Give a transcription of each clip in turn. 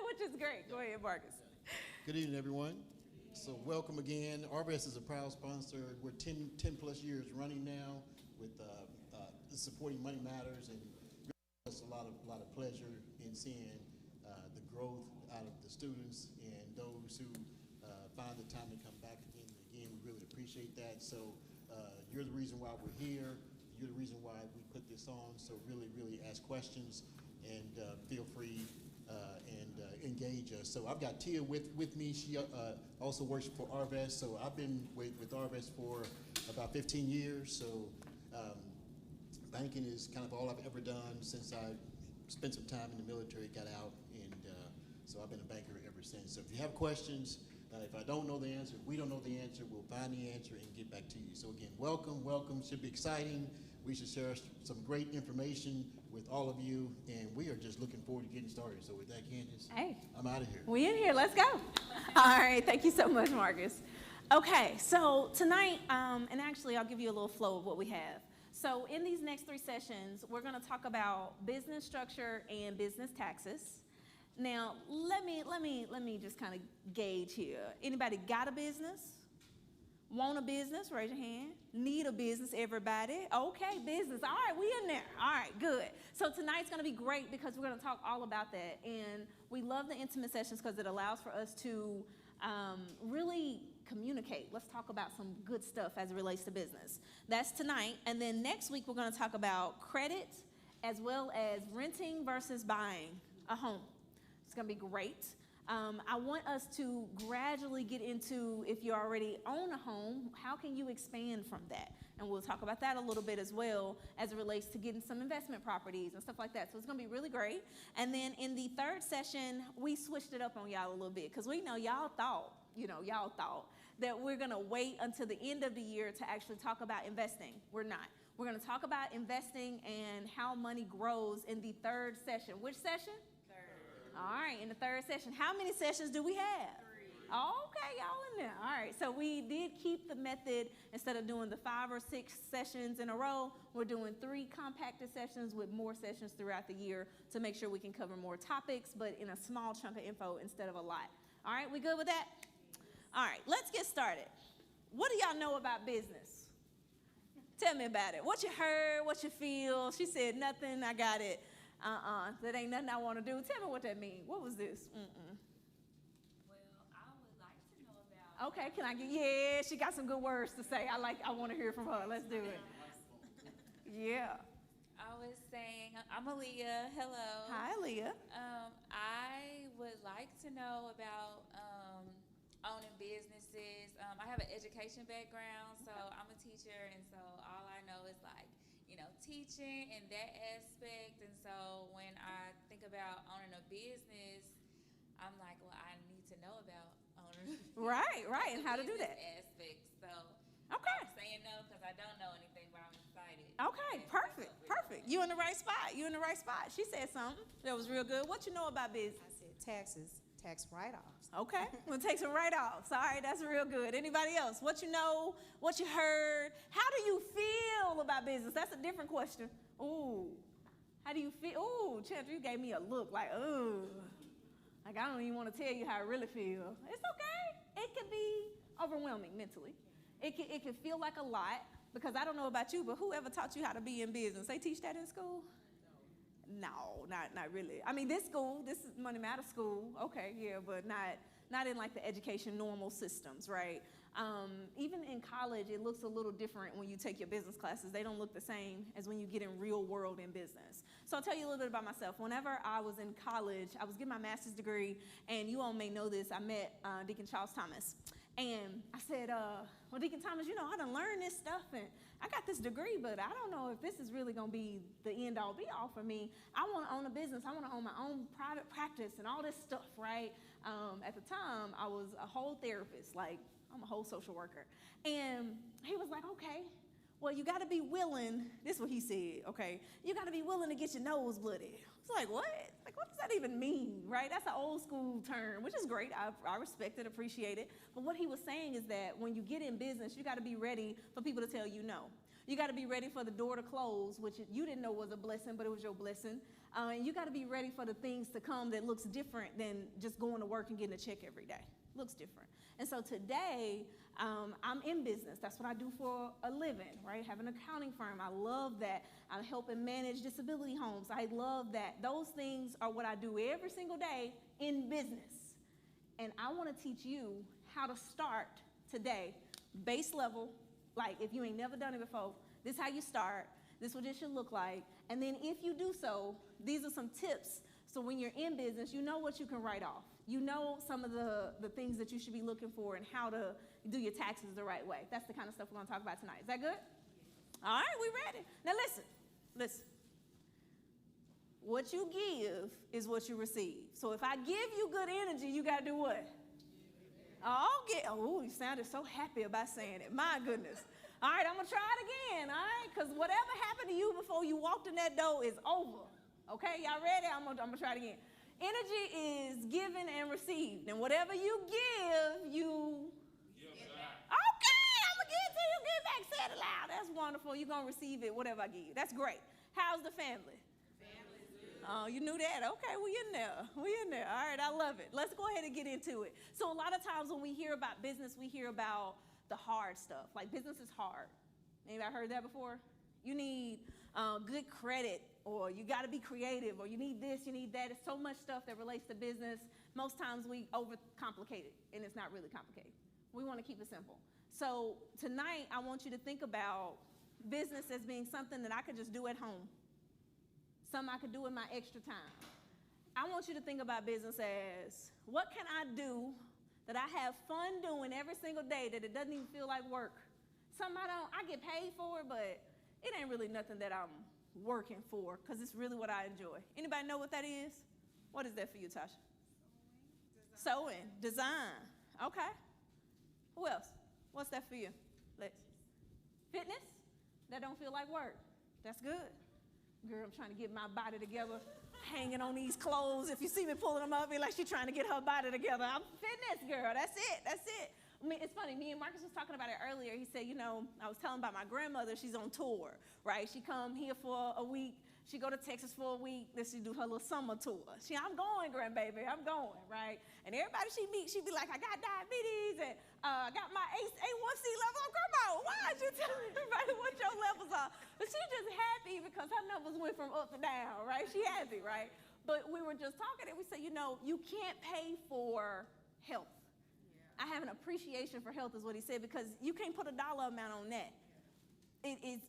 Which is great. Go ahead, Marcus. Good evening, everyone. So welcome again. RBS is a proud sponsor. We're 10 plus years running now with supporting Money Matters, and it's a lot of pleasure in seeing the growth out of the students and those who find the time to come back again and again. We really appreciate that. So you're the reason why we're here. You're the reason why we put this on. So really ask questions and feel free and engage us. So I've got Tia with me. She also works for Arvest. So I've been with Arvest for about 15 years. So banking is kind of all I've ever done since I spent some time in the military, got out, and so I've been a banker ever since. So if you have questions, if I don't know the answer, if we don't know the answer, we'll find the answer and get back to you. So again, welcome. Should be exciting. We should share some great information with all of you, and we are just looking forward to getting started. So with that, Candace, Hey, I'm out of here. we in here. Let's go. All right. Thank you so much, Marcus. Okay, so tonight, and actually I'll give you a little flow of what we have. So in these next 3 sessions, we're going to talk about business structure and business taxes. Now, let me just kind of gauge here. Anybody got a business? Want a business? Raise your hand. Need a business, everybody? Okay, business. All right, we in there. All right, good. So tonight's going to be great because we're going to talk all about that. And we love the intimate sessions because it allows for us to really communicate. Let's talk about some good stuff as it relates to business. That's tonight. And then next week, we're going to talk about credit as well as renting versus buying a home. It's going to be great. I want us to gradually get into, if you already own a home, how can you expand from that? And we'll talk about that a little bit as well as it relates to getting some investment properties and stuff like that. So it's going to be really great. And then in the 3rd session, we switched it up on y'all a little bit because we know y'all thought that we're going to wait until the end of the year to actually talk about investing. We're not. We're going to talk about investing and how money grows in the 3rd session. Which session? All right, in the 3rd session. How many sessions do we have? 3. Okay, y'all in there. All right, so we did keep the method. Instead of doing the 5 or 6 sessions in a row, we're doing 3 compacted sessions with more sessions throughout the year to make sure we can cover more topics, but in a small chunk of info instead of a lot. All right, we good with that? All right, let's get started. What do y'all know about business? Tell me about it. What you heard, what you feel. She said nothing, I got it. That ain't nothing I want to do. Tell me what that means. What was this? Well, I would like to know about. Okay, can I get, yeah, she got some good words to say. I want to hear from her. Let's do it. Yeah. I was saying, I'm Aaliyah. Hello. Hi, Aaliyah. I would like to know about owning businesses. I have an education background, so I'm a teacher, and so all I know is teaching and that aspect. And so when I think about owning a business, I'm like, well, I need to know about owning. Right, and how to do that. Aspect. So Okay. I'm saying no because I don't know anything, but I'm excited. Okay, perfect. You in the right spot. She said something that was real good. What you know about business? I said taxes, tax write-offs. Okay, we'll take some write-offs. All right, that's real good. Anybody else? What you know, what you heard? How do you feel about business? That's a different question. Ooh, how do you feel? Ooh, Chandra, you gave me a look like, ooh. Like, I don't even want to tell you how I really feel. It's okay. It could be overwhelming mentally. It can feel like a lot because I don't know about you, but whoever taught you how to be in business? They teach that in school? No, not really. I mean, this is Money Matter School. Okay, yeah, but not in like the education normal systems, right? Even in college, it looks a little different when you take your business classes. They don't look the same as when you get in real world in business. So I'll tell you a little bit about myself. Whenever I was in college, I was getting my master's degree, and you all may know this, I met Deacon Charles Thomas. And I said, well, Deacon Thomas, you know, I done learned this stuff, and I got this degree, but I don't know if this is really going to be the end-all, be-all for me. I want to own a business. I want to own my own private practice and all this stuff, right? At the time, I was a whole therapist. Like, I'm a whole social worker. And he was like, okay, well, you got to be willing. This is what he said, okay? You got to be willing to get your nose blooded. It's like, what? Like, what does that even mean, right? That's an old school term, which is great. I respect it, appreciate it. But what he was saying is that when you get in business, you got to be ready for people to tell you no. You got to be ready for the door to close, which you didn't know was a blessing, but it was your blessing. And you got to be ready for the things to come that looks different than just going to work and getting a check every day. Looks different. And so today, I'm in business. That's what I do for a living, right? Have an accounting firm. I love that. I'm helping manage disability homes. I love that. Those things are what I do every single day in business. And I want to teach you how to start today, base level. Like, if you ain't never done it before, this is how you start. This is what it should look like. And then if you do so, these are some tips. So when you're in business, you know what you can write off. You know some of the things that you should be looking for and how to do your taxes the right way. That's the kind of stuff we're going to talk about tonight. Is that good? All right, we ready. Now listen. What you give is what you receive. So if I give you good energy, you got to do what? Oh, you sounded so happy about saying it. My goodness. All right, I'm going to try it again, all right? Because whatever happened to you before you walked in that door is over. Okay, y'all ready? I'm going to try it again. Energy is given and received. And whatever you give, you... Okay, I'm going to give it to you. Give it back. Say it aloud. That's wonderful. You're going to receive it, whatever I give you. That's great. How's the family? Family's good. Oh, you knew that? Okay, we in there. All right, I love it. Let's go ahead and get into it. So a lot of times when we hear about business, we hear about the hard stuff. Like, business is hard. Anybody heard that before? You need good credit, or you got to be creative, or you need this, you need that. It's so much stuff that relates to business. Most times we overcomplicate it, and it's not really complicated. We want to keep it simple. So tonight, I want you to think about business as being something that I could just do at home, something I could do in my extra time. I want you to think about business as, what can I do that I have fun doing every single day that it doesn't even feel like work? Something I get paid for, but it ain't really nothing that I'm working for, because it's really what I enjoy. Anybody know what that is? What is that for you, Tasha? Sewing, design. Okay. Who else? What's that for you? Lex? Fitness? That don't feel like work. That's good. Girl, I'm trying to get my body together, hanging on these clothes. If you see me pulling them up, be like she's trying to get her body together. I'm a fitness girl. That's it. I mean, it's funny. Me and Marcus was talking about it earlier. He said, you know, I was telling about my grandmother. She's on tour, right? She come here for a week. She go to Texas for a week. Then she do her little summer tour. I'm going, grandbaby. I'm going, right? And everybody she meet, she be like, I got diabetes and I got my A1C level. Grandma, why aren't you telling everybody what your levels are? But she's just happy because her numbers went from up to down, right? She happy, right? But we were just talking and we said, you know, you can't pay for health. I have an appreciation for health is what he said, because you can't put a dollar amount on that.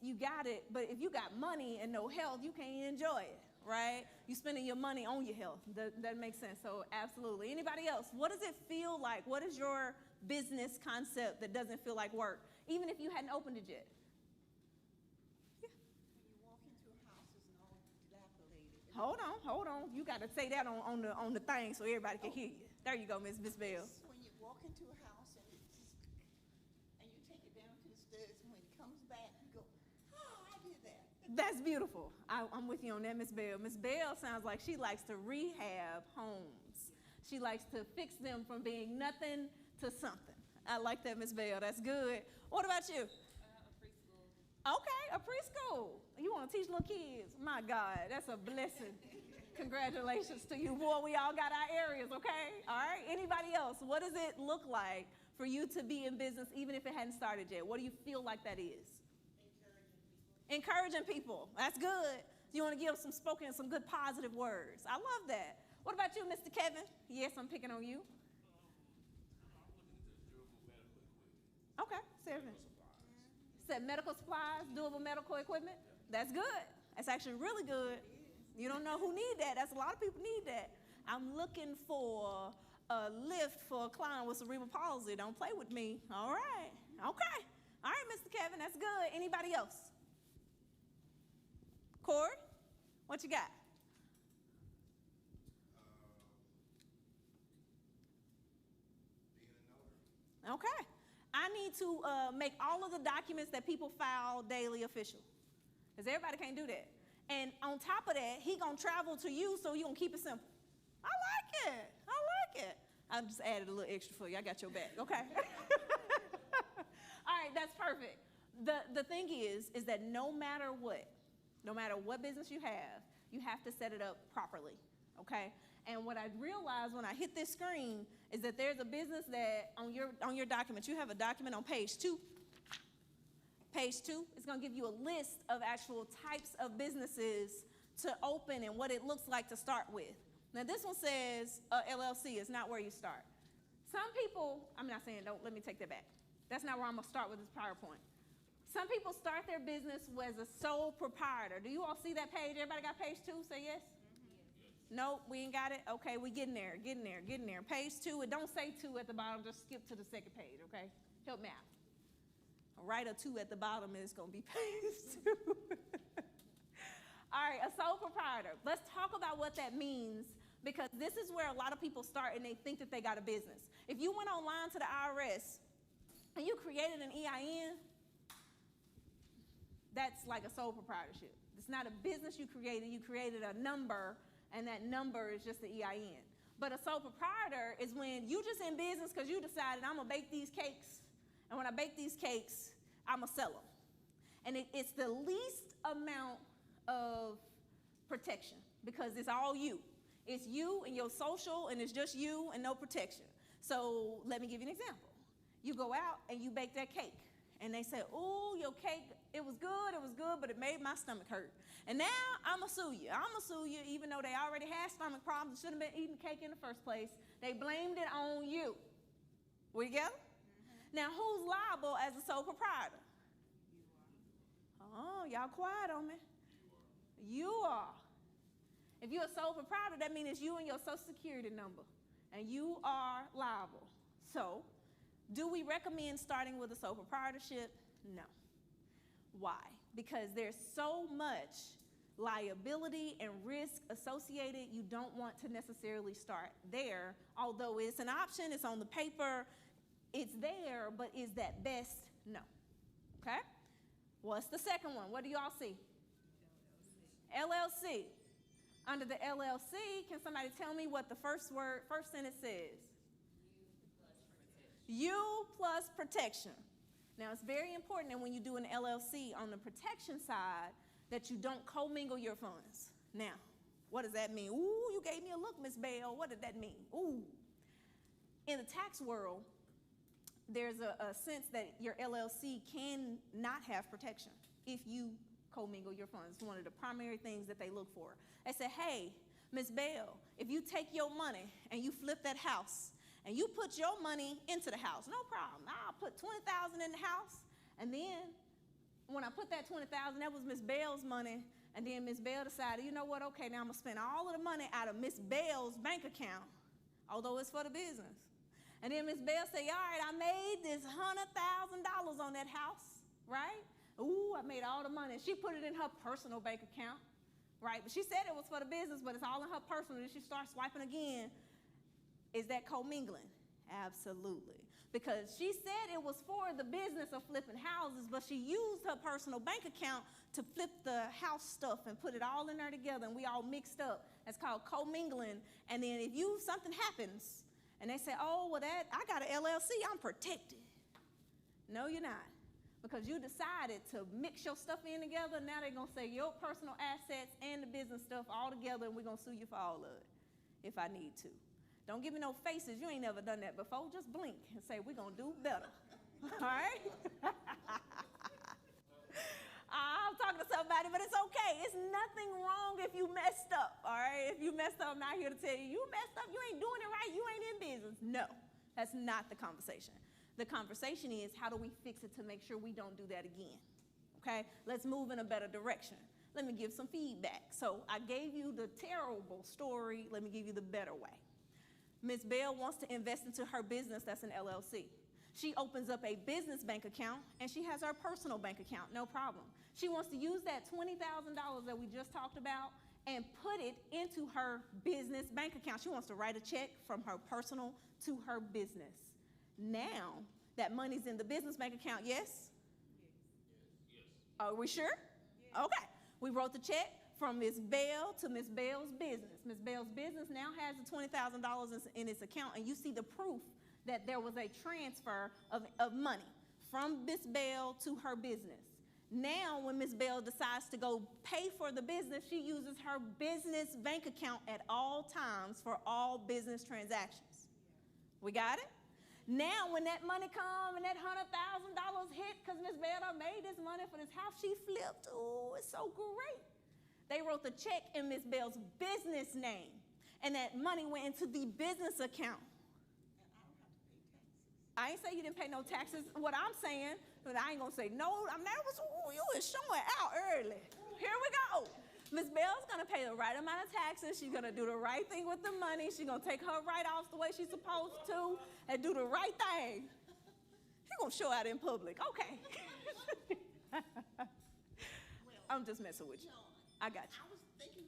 You got it, but if you got money and no health, you can't enjoy it, right? You spending your money on your health. That makes sense. So absolutely. Anybody else? What does it feel like? What is your business concept that doesn't feel like work, even if you hadn't opened it yet? Yeah. When you walk into houses and all dilapidated. Hold on. You got to say that on the thing so everybody can hear you. There you go, Miss Bell. When you walk into a house and you take it down to the stairs, and when it comes back, you go, oh, I did that. That's beautiful. I'm with you on that, Miss Bell. Miss Bell sounds like she likes to rehab homes. She likes to fix them from being nothing to something. I like that, Miss Bell. That's good. What about you? A preschool. Okay, a preschool. You want to teach little kids? My God, that's a blessing. Congratulations to you. Boy, we all got our areas, okay? All right, anybody else? What does it look like for you to be in business even if it hadn't started yet? What do you feel like that is? Encouraging people. That's good. You want to give some good positive words. I love that. What about you, Mr. Kevin? Yes, I'm picking on you. Okay, Seven. Said medical supplies, durable medical equipment. That's good. That's actually really good. You don't know who need that. That's a lot of people need that. I'm looking for a lift for a client with cerebral palsy. Don't play with me. All right. Okay. All right, Mr. Kevin, that's good. Anybody else? Corey, what you got? Okay. I need to make all of the documents that people file daily official. Because everybody can't do that. And on top of that, he gonna travel to you, so he gonna keep it simple. I like it. I like it. I just added a little extra for you. I got your back. Okay. All right, that's perfect. The thing is that no matter what business you have to set it up properly. Okay. And what I realized when I hit this screen is that there's a business that on your document, you have a document on page 2. Page 2 is going to give you a list of actual types of businesses to open and what it looks like to start with. Now this one says LLC is not where you start. Some people, I'm not saying, don't, let me take that back. That's not where I'm going to start with this PowerPoint. Some people start their business as a sole proprietor. Do you all see that page? Everybody got page 2? Say yes. Nope, we ain't got it. Okay, we getting there. Page 2, it don't say 2 at the bottom, just skip to the second page, okay? Help me out. Write a 2 at the bottom and it's gonna be page 2. All right, a sole proprietor. Let's talk about what that means, because this is where a lot of people start and they think that they got a business. If you went online to the IRS and you created an EIN, that's like a sole proprietorship. It's not a business you created a number, and that number is just the EIN. But a sole proprietor is when you just in business because you decided, I'm gonna bake these cakes, and when I bake these cakes, I'm gonna sell them. And it's the least amount of protection because it's all you. It's you and your social, and it's just you and no protection. So let me give you an example. You go out and you bake that cake, and they say, "Oh, your cake, it was good, but it made my stomach hurt. And now I'm gonna sue you, even though they already had stomach problems, shouldn't have been eating cake in the first place. They blamed it on you." We together? Mm-hmm. Now, who's liable as a sole proprietor? Oh, y'all quiet on me. You are. If you're a sole proprietor, that means it's you and your social security number, and you are liable. So, do we recommend starting with a sole proprietorship? No. Why? Because there's so much liability and risk associated, you don't want to necessarily start there. Although it's an option, it's on the paper, it's there, but is that best? No. Okay? What's the second one? What do y'all see? LLC. Under the LLC, can somebody tell me what the first sentence says? You plus protection. Now, it's very important that when you do an LLC on the protection side that you don't commingle your funds. Now, what does that mean? Ooh, you gave me a look, Miss Bell. What did that mean? Ooh. In the tax world, there's a sense that your LLC can not have protection if you commingle your funds. It's one of the primary things that they look for. They say, "Hey, Miss Bell, if you take your money and you flip that house, and you put your money into the house, no problem. I'll put $20,000 in the house, and then when I put that $20,000, that was Miss Bell's money, and then Miss Bell decided, you know what, okay, now I'm gonna spend all of the money out of Miss Bell's bank account, although it's for the business. And then Miss Bell said, all right, I made this $100,000 on that house, right? Ooh, I made all the money. She put it in her personal bank account, right? But she said it was for the business, but it's all in her personal. Then she starts swiping again. Is that commingling? Absolutely. Because she said it was for the business of flipping houses, but she used her personal bank account to flip the house stuff and put it all in there together, and we all mixed up. That's called commingling. And then if something happens, and they say, oh, well, I got an LLC, I'm protected. No, you're not. Because you decided to mix your stuff in together, now they're going to say your personal assets and the business stuff all together, and we're going to sue you for all of it, if I need to. Don't give me no faces. You ain't never done that before. Just blink and say, we're going to do better. All right? I'm talking to somebody, but it's okay. It's nothing wrong if you messed up, all right? If you messed up, I'm not here to tell you, you messed up, you ain't doing it right, you ain't in business. No, that's not the conversation. The conversation is, how do we fix it to make sure we don't do that again, okay? Let's move in a better direction. Let me give some feedback. So I gave you the terrible story. Let me give you the better way. Ms. Bell wants to invest into her business that's an LLC. She opens up a business bank account and she has her personal bank account, no problem. She wants to use that $20,000 that we just talked about and put it into her business bank account. She wants to write a check from her personal to her business. Now that money's in the business bank account, yes? Yes. Are we sure? Yes. Okay. We wrote the check from Ms. Bell to Ms. Bell's business. Ms. Bell's business now has the $20,000 in its account, and you see the proof that there was a transfer of money from Ms. Bell to her business. Now, when Ms. Bell decides to go pay for the business, she uses her business bank account at all times for all business transactions. We got it? Now, when that money come and that $100,000 hit, because Ms. Bell done made this money for this house she flipped, ooh, it's so great. They wrote the check in Ms. Bell's business name, and that money went into the business account. I ain't say you didn't pay no taxes. What I'm saying, but I ain't gonna say no. I'm nervous. Ooh, you was showing out early. Here we go. Ms. Bell's gonna pay the right amount of taxes. She's gonna do the right thing with the money. She's gonna take her write-offs the way she's supposed to and do the right thing. She's gonna show out in public. Okay. I'm just messing with you. I got you. I was thinking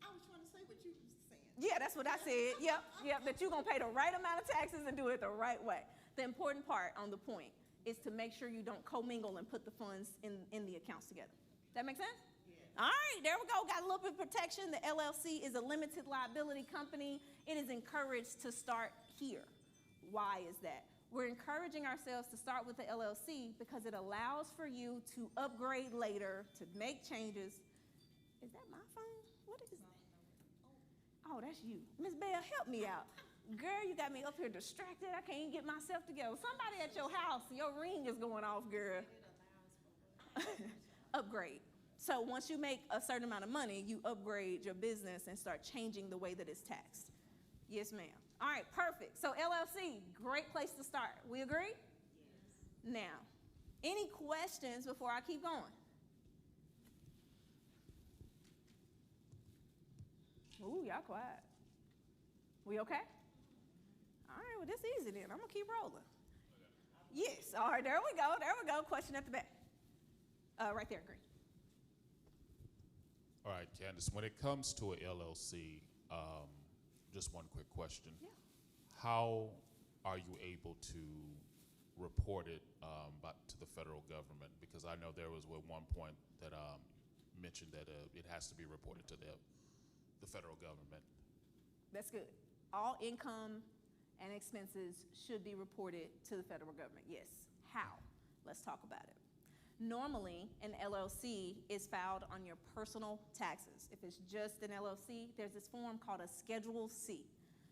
I was trying to say what you were saying. Yeah, that's what I said. Yep, that you're gonna pay the right amount of taxes and do it the right way. The important part on the point is to make sure you don't commingle and put the funds in the accounts together. That make sense? Yeah. All right, there we go. Got a little bit of protection. The LLC is a limited liability company. It is encouraged to start here. Why is that? We're encouraging ourselves to start with the LLC because it allows for you to upgrade later, to make changes. Is that my phone? What is that? Oh, that's you. Ms. Bell, help me out. Girl, you got me up here distracted. I can't even get myself together. Somebody at your house, your ring is going off, girl. Upgrade. So once you make a certain amount of money, you upgrade your business and start changing the way that it's taxed. Yes, ma'am. All right, perfect. So LLC, great place to start. We agree? Yes. Now, any questions before I keep going? Ooh, y'all quiet. We okay? All right, well, this easy then. I'm going to keep rolling. Yes, all right, there we go. Question at the back. Right there, green. All right, Candace, when it comes to an LLC, just one quick question. Yeah. How are you able to report it to the federal government? Because I know there was at one point that mentioned that it has to be reported to the federal government. That's good. All income and expenses should be reported to the federal government. Yes. How? Let's talk about it. Normally, an LLC is filed on your personal taxes. If it's just an LLC, there's this form called a Schedule C.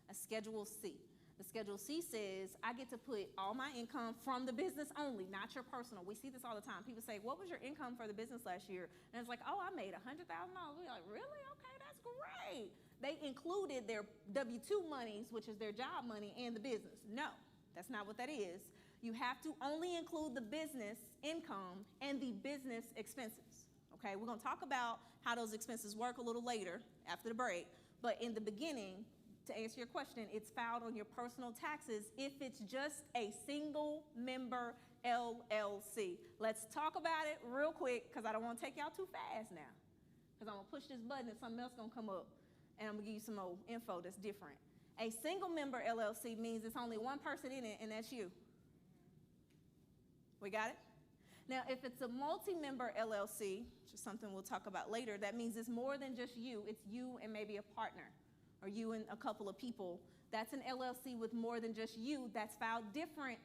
A Schedule C. The Schedule C says I get to put all my income from the business only, not your personal. We see this all the time. People say, what was your income for the business last year? And it's like, oh, I made $100,000. We're like, really? Okay, that's great. They included their W-2 monies, which is their job money, and the business. No, that's not what that is. You have to only include the business income and the business expenses. Okay, we're gonna talk about how those expenses work a little later after the break, but in the beginning, to answer your question, it's filed on your personal taxes if it's just a single member LLC. Let's talk about it real quick because I don't want to take y'all too fast now. Because I'm going to push this button and something else going to come up and I'm going to give you some more info that's different. A single member LLC means it's only one person in it and that's you. We got it? Now, if it's a multi-member LLC, which is something we'll talk about later, that means it's more than just you. It's you and maybe a partner. Or you and a couple of people. That's an LLC with more than just you. That's filed different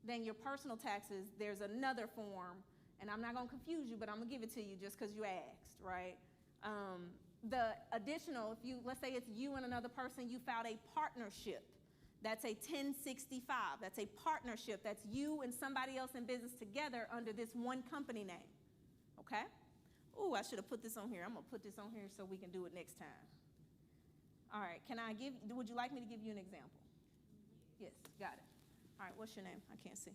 than your personal taxes. There's another form, and I'm not going to confuse you, but I'm going to give it to you just because you asked, right? The additional, let's say it's you and another person, you filed a partnership. That's a 1065. That's a partnership. That's you and somebody else in business together under this one company name, okay? Ooh, I should have put this on here. I'm going to put this on here so we can do it next time. All right, would you like me to give you an example? Yes, got it. All right, what's your name? I can't see.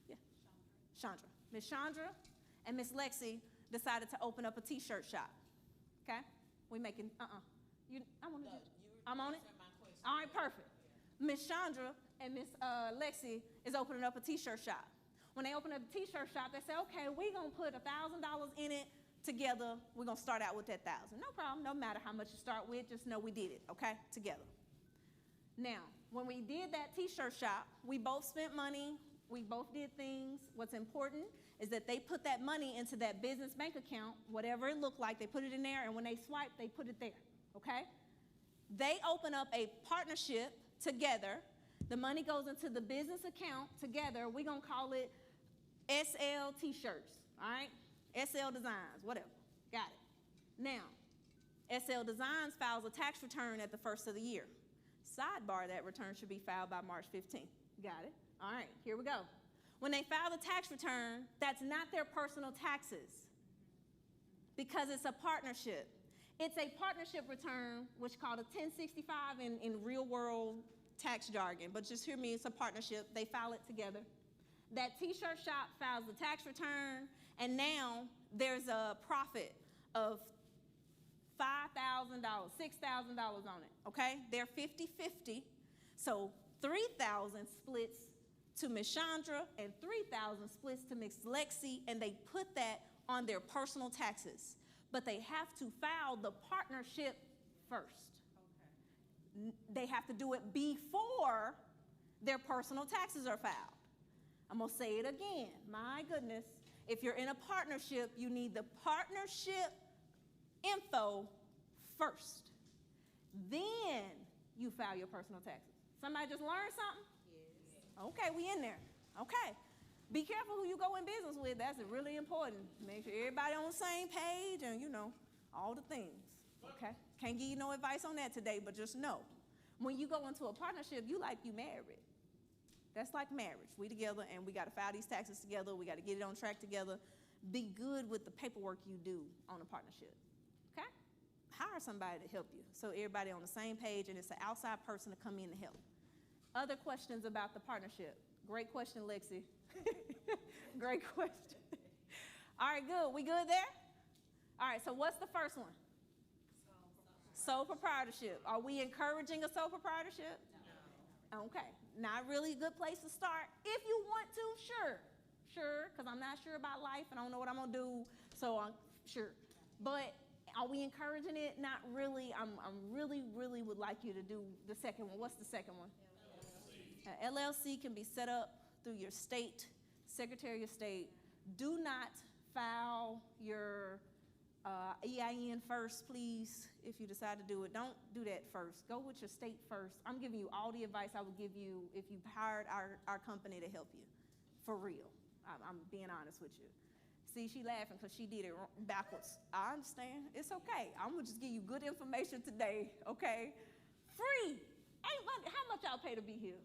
Yeah. Chandra. Miss Chandra and Miss Lexi decided to open up a t-shirt shop. Okay? We making, I want to do, I'm on it? All right, perfect. Miss Chandra and Miss Lexi is opening up a t-shirt shop. When they open up a t-shirt shop, they say, okay, we're going to put $1,000 in it together. We're going to start out with that 1,000. No problem. No matter how much you start with, just know we did it, okay, together. Now, when we did that t-shirt shop, we both spent money. We both did things. What's important is that they put that money into that business bank account, whatever it looked like, they put it in there, and when they swipe, they put it there, okay? They open up a partnership together. The money goes into the business account together. We're going to call it SL T-shirts, all right? SL Designs, whatever. Got it. Now, SL Designs files a tax return at the first of the year. Sidebar, that return should be filed by March 15th. Got it? All right, here we go. When they file the tax return, that's not their personal taxes because it's a partnership. It's a partnership return, which is called a 1065 in real world tax jargon, but just hear me, it's a partnership. They file it together. That t-shirt shop files the tax return, and now there's a profit of $5,000, $6,000 on it, okay? They're 50-50, so 3,000 splits to Miss Chandra and 3,000 splits to Miss Lexi, and they put that on their personal taxes. But they have to file the partnership first. Okay. They have to do it before their personal taxes are filed. I'm gonna say it again. My goodness, if you're in a partnership, you need the partnership info first. Then you file your personal taxes. Somebody just learned something? Yes. Okay, we in there. Okay. Be careful who you go in business with. That's really important. Make sure everybody on the same page and, you know, all the things. Okay? Can't give you no advice on that today, but just know. When you go into a partnership, you married. That's like marriage. We together and we got to file these taxes together. We got to get it on track together. Be good with the paperwork you do on a partnership. Okay? Hire somebody to help you so everybody on the same page and it's an outside person to come in to help. Other questions about the partnership? Great question, Lexi. Great question. All right, good. We good there? All right, so what's the first one? Sole proprietorship. Are we encouraging a sole proprietorship? No. Okay, not really a good place to start. If you want to, sure, because I'm not sure about life and I don't know what I'm going to do, so I'm sure. But are we encouraging it? Not really. I'm really would like you to do the second one. What's the second one? LLC can be set up through your state, Secretary of State. Do not file your EIN first, please, if you decide to do it. Don't do that first. Go with your state first. I'm giving you all the advice I would give you if you hired our company to help you. For real. I'm being honest with you. See, she laughing because she did it backwards. I understand. It's okay. I'm going to just give you good information today, okay? Free. How much y'all pay to be here?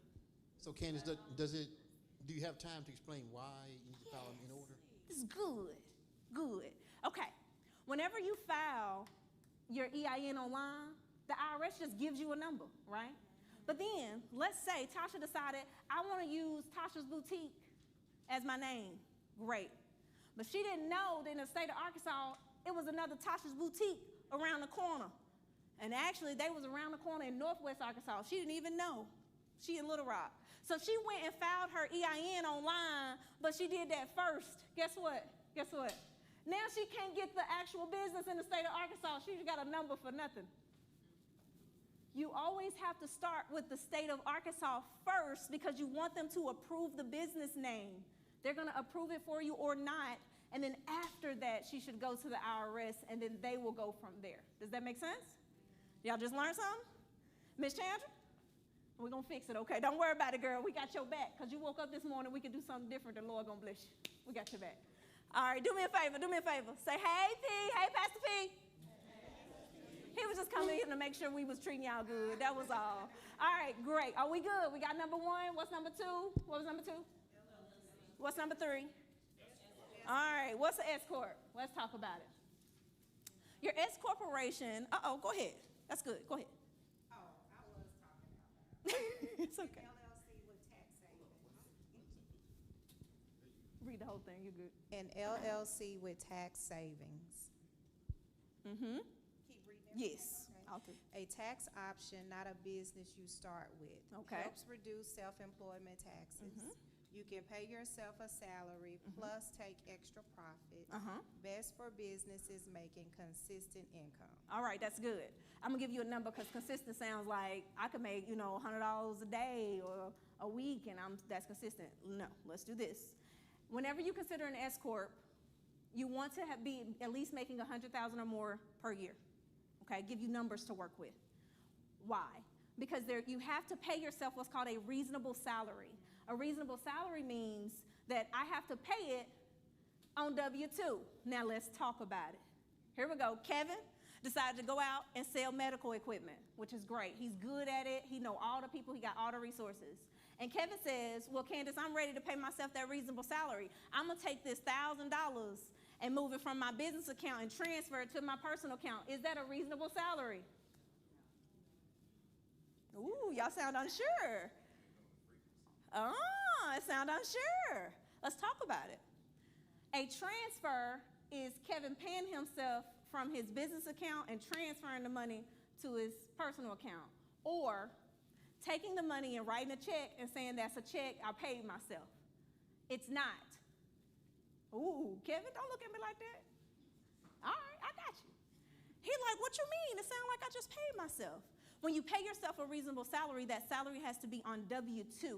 So Candace, do you have time to explain why you need to file them in order? It's good. Okay, whenever you file your EIN online, the IRS just gives you a number, right? But then, let's say Tasha decided, I want to use Tasha's Boutique as my name. Great. But she didn't know that in the state of Arkansas, it was another Tasha's Boutique around the corner. And actually, they was around the corner in Northwest Arkansas. She didn't even know. She in Little Rock. So she went and filed her EIN online, but she did that first. Guess what? Now she can't get the actual business in the state of Arkansas. She just got a number for nothing. You always have to start with the state of Arkansas first because you want them to approve the business name. They're going to approve it for you or not, and then after that, she should go to the IRS, and then they will go from there. Does that make sense? Y'all just learned something? Miss Chandra? We're going to fix it, okay? Don't worry about it, girl. We got your back. Because you woke up this morning, we can do something different. The Lord going to bless you. We got your back. All right, do me a favor. Say, hey, P. Hey, Pastor P. He was just coming in to make sure we was treating y'all good. That was all. All right, great. Are we good? We got number one. What's number two? What was number two? What's number three? All right, what's an S Corp? Let's talk about it. Your S Corporation, go ahead. That's good. Go ahead. It's okay. LLC with tax savings. Read the whole thing. You're good. An LLC with tax savings. Mm-hmm. Keep reading. Yes. Okay. All three. A tax option, not a business you start with. Okay. Helps reduce self-employment taxes. You can pay yourself a salary plus take extra profit. Best for businesses making consistent income. All right, that's good. I'm gonna give you a number because consistent sounds like I could make, $100 a day or a week, and that's consistent. No, let's do this. Whenever you consider an S corp, you want to be at least making $100,000 or more per year. Okay, give you numbers to work with. Why? Because you have to pay yourself what's called a reasonable salary. A reasonable salary means that I have to pay it on W-2. Now let's talk about it. Here we go. Kevin decided to go out and sell medical equipment, which is great. He's good at it. He know all the people. He got all the resources. And Kevin says, well, Candace, I'm ready to pay myself that reasonable salary. I'm going to take this $1,000 and move it from my business account and transfer it to my personal account. Is that a reasonable salary? Ooh, y'all sound unsure. Oh, it sounds unsure. Let's talk about it. A transfer is Kevin paying himself from his business account and transferring the money to his personal account. Or taking the money and writing a check and saying that's a check I paid myself. It's not. Ooh, Kevin, don't look at me like that. All right, I got you. He like, what you mean? It sounds like I just paid myself. When you pay yourself a reasonable salary, that salary has to be on W-2.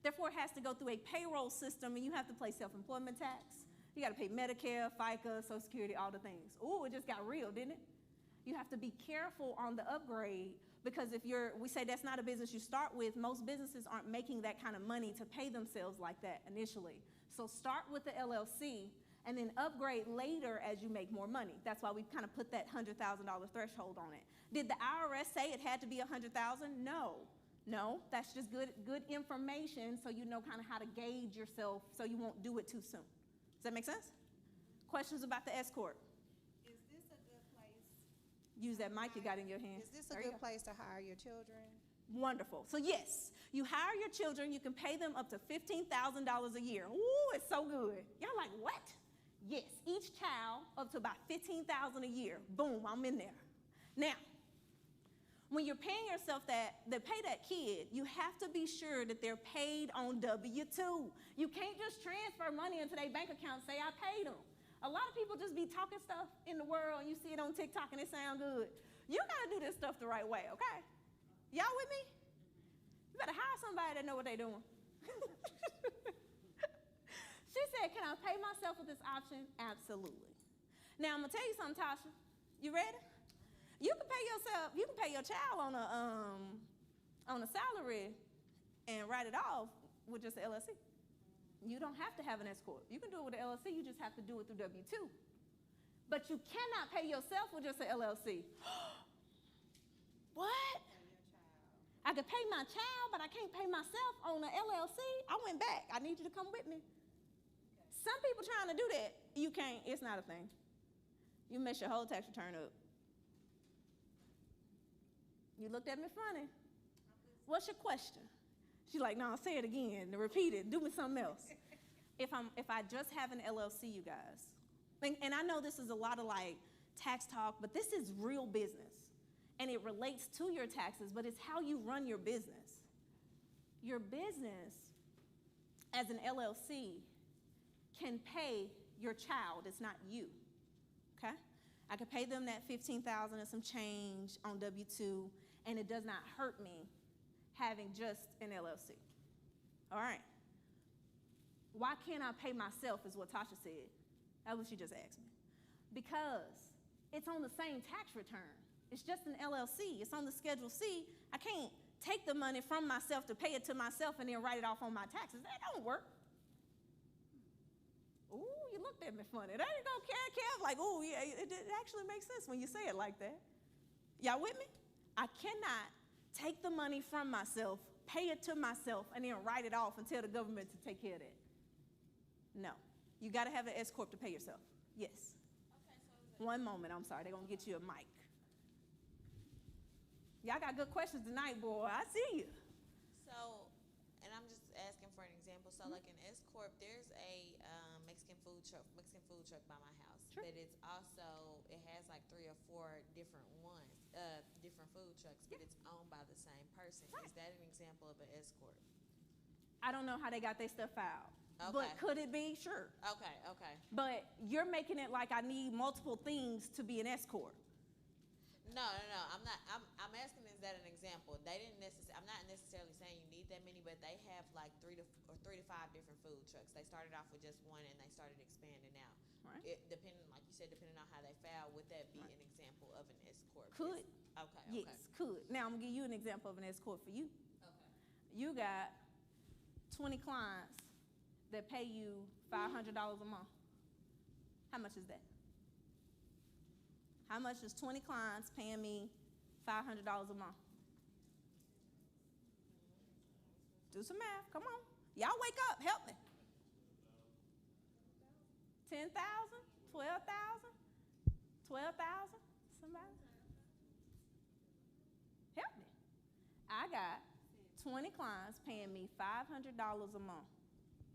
Therefore, it has to go through a payroll system, and you have to pay self-employment tax. You got to pay Medicare, FICA, Social Security, all the things. Ooh, it just got real, didn't it? You have to be careful on the upgrade because we say that's not a business you start with, most businesses aren't making that kind of money to pay themselves like that initially. So start with the LLC and then upgrade later as you make more money. That's why we kind of put that $100,000 threshold on it. Did the IRS say it had to be $100,000? No, that's just good information so you know kind of how to gauge yourself so you won't do it too soon. Does that make sense? Questions about the S corp? Is this a good place? Use that mic you got in your hand. Is this a There you good go. place to hire your children? Wonderful. So yes, you hire your children, you can pay them up to $15,000 a year. Ooh, it's so good. Y'all like, what? Yes, each child up to about $15,000 a year. Boom, I'm in there. Now, when you're paying yourself pay that kid, you have to be sure that they're paid on W-2. You can't just transfer money into their bank account and say, I paid them. A lot of people just be talking stuff in the world and you see it on TikTok and it sounds good. You gotta do this stuff the right way, okay? Y'all with me? You better hire somebody that know what they're doing. She said, can I pay myself with this option? Absolutely. Now, I'm gonna tell you something, Tasha. You ready? You can pay your child on a salary and write it off with just an LLC. You don't have to have an S corp. You can do it with an LLC, you just have to do it through W-2. But you cannot pay yourself with just an LLC. What? I could pay my child, but I can't pay myself on an LLC? I went back. I need you to come with me. Some people trying to do that. You can't. It's not a thing. You mess your whole tax return up. You looked at me funny. What's your question? She's like, no, say it again. Repeat it. Do me something else. If I just have an LLC, you guys, and I know this is a lot of like tax talk, but this is real business. And it relates to your taxes, but it's how you run your business. Your business, as an LLC, can pay your child. It's not you, okay? I could pay them that $15,000 and some change on W-2, and it does not hurt me having just an LLC. All right. Why can't I pay myself is what Tasha said. That's what she just asked me. Because it's on the same tax return. It's just an LLC. It's on the Schedule C. I can't take the money from myself to pay it to myself and then write it off on my taxes. That don't work. Ooh, you looked at me funny. There you go, Kev. Like, ooh, yeah, it actually makes sense when you say it like that. Y'all with me? I cannot take the money from myself, pay it to myself, and then write it off and tell the government to take care of that. No. You got to have an S corp to pay yourself. Yes. Okay, so one moment. I'm sorry. They're going to get you a mic. Y'all got good questions tonight, boy. I see you. So, and I'm just asking for an example. So, like in S corp, there's a Mexican food truck by my house. Sure. But it's also, it has like 3 or 4 different ones. different food trucks, but it's owned by the same person. Right. Is that an example of an S corp? I don't know how they got their stuff filed. Okay. But could it be? Sure. Okay. But you're making it like I need multiple things to be an S corp. No. I'm not. I'm asking, is that an example? They didn't necessarily. I'm not necessarily saying you need that many, but they have like 3 to 5 different food trucks. They started off with just one, and they started expanding out. Right. It depending, like you said, depending on how they file, would that be an example of an S corp? Could. Okay. Yes, could. Now I'm gonna give you an example of an S corp for you. Okay. You got 20 clients that pay you $500 a month. How much is that? How much is 20 clients paying me $500 a month? Do some math. Come on. Y'all wake up. Help me. 10,000? 12,000? 12,000? Somebody? Help me. I got 20 clients paying me $500 a month.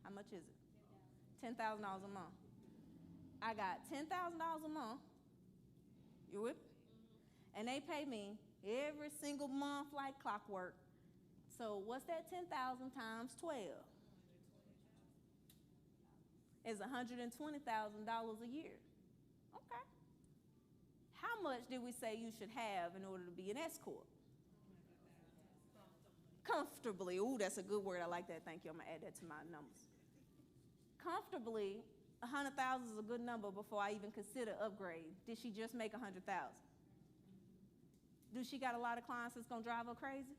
How much is it? $10,000 a month. I got $10,000 a month. You with me? And they pay me every single month like clockwork. So what's that 10,000 times 12? It's $120,000 a year. Okay. How much did we say you should have in order to be an S corp? Comfortably. Ooh, that's a good word. I like that. Thank you. I'm gonna add that to my numbers. Comfortably, 100,000 is a good number before I even consider upgrade. Did she just make 100,000? Do she got a lot of clients that's gonna drive her crazy?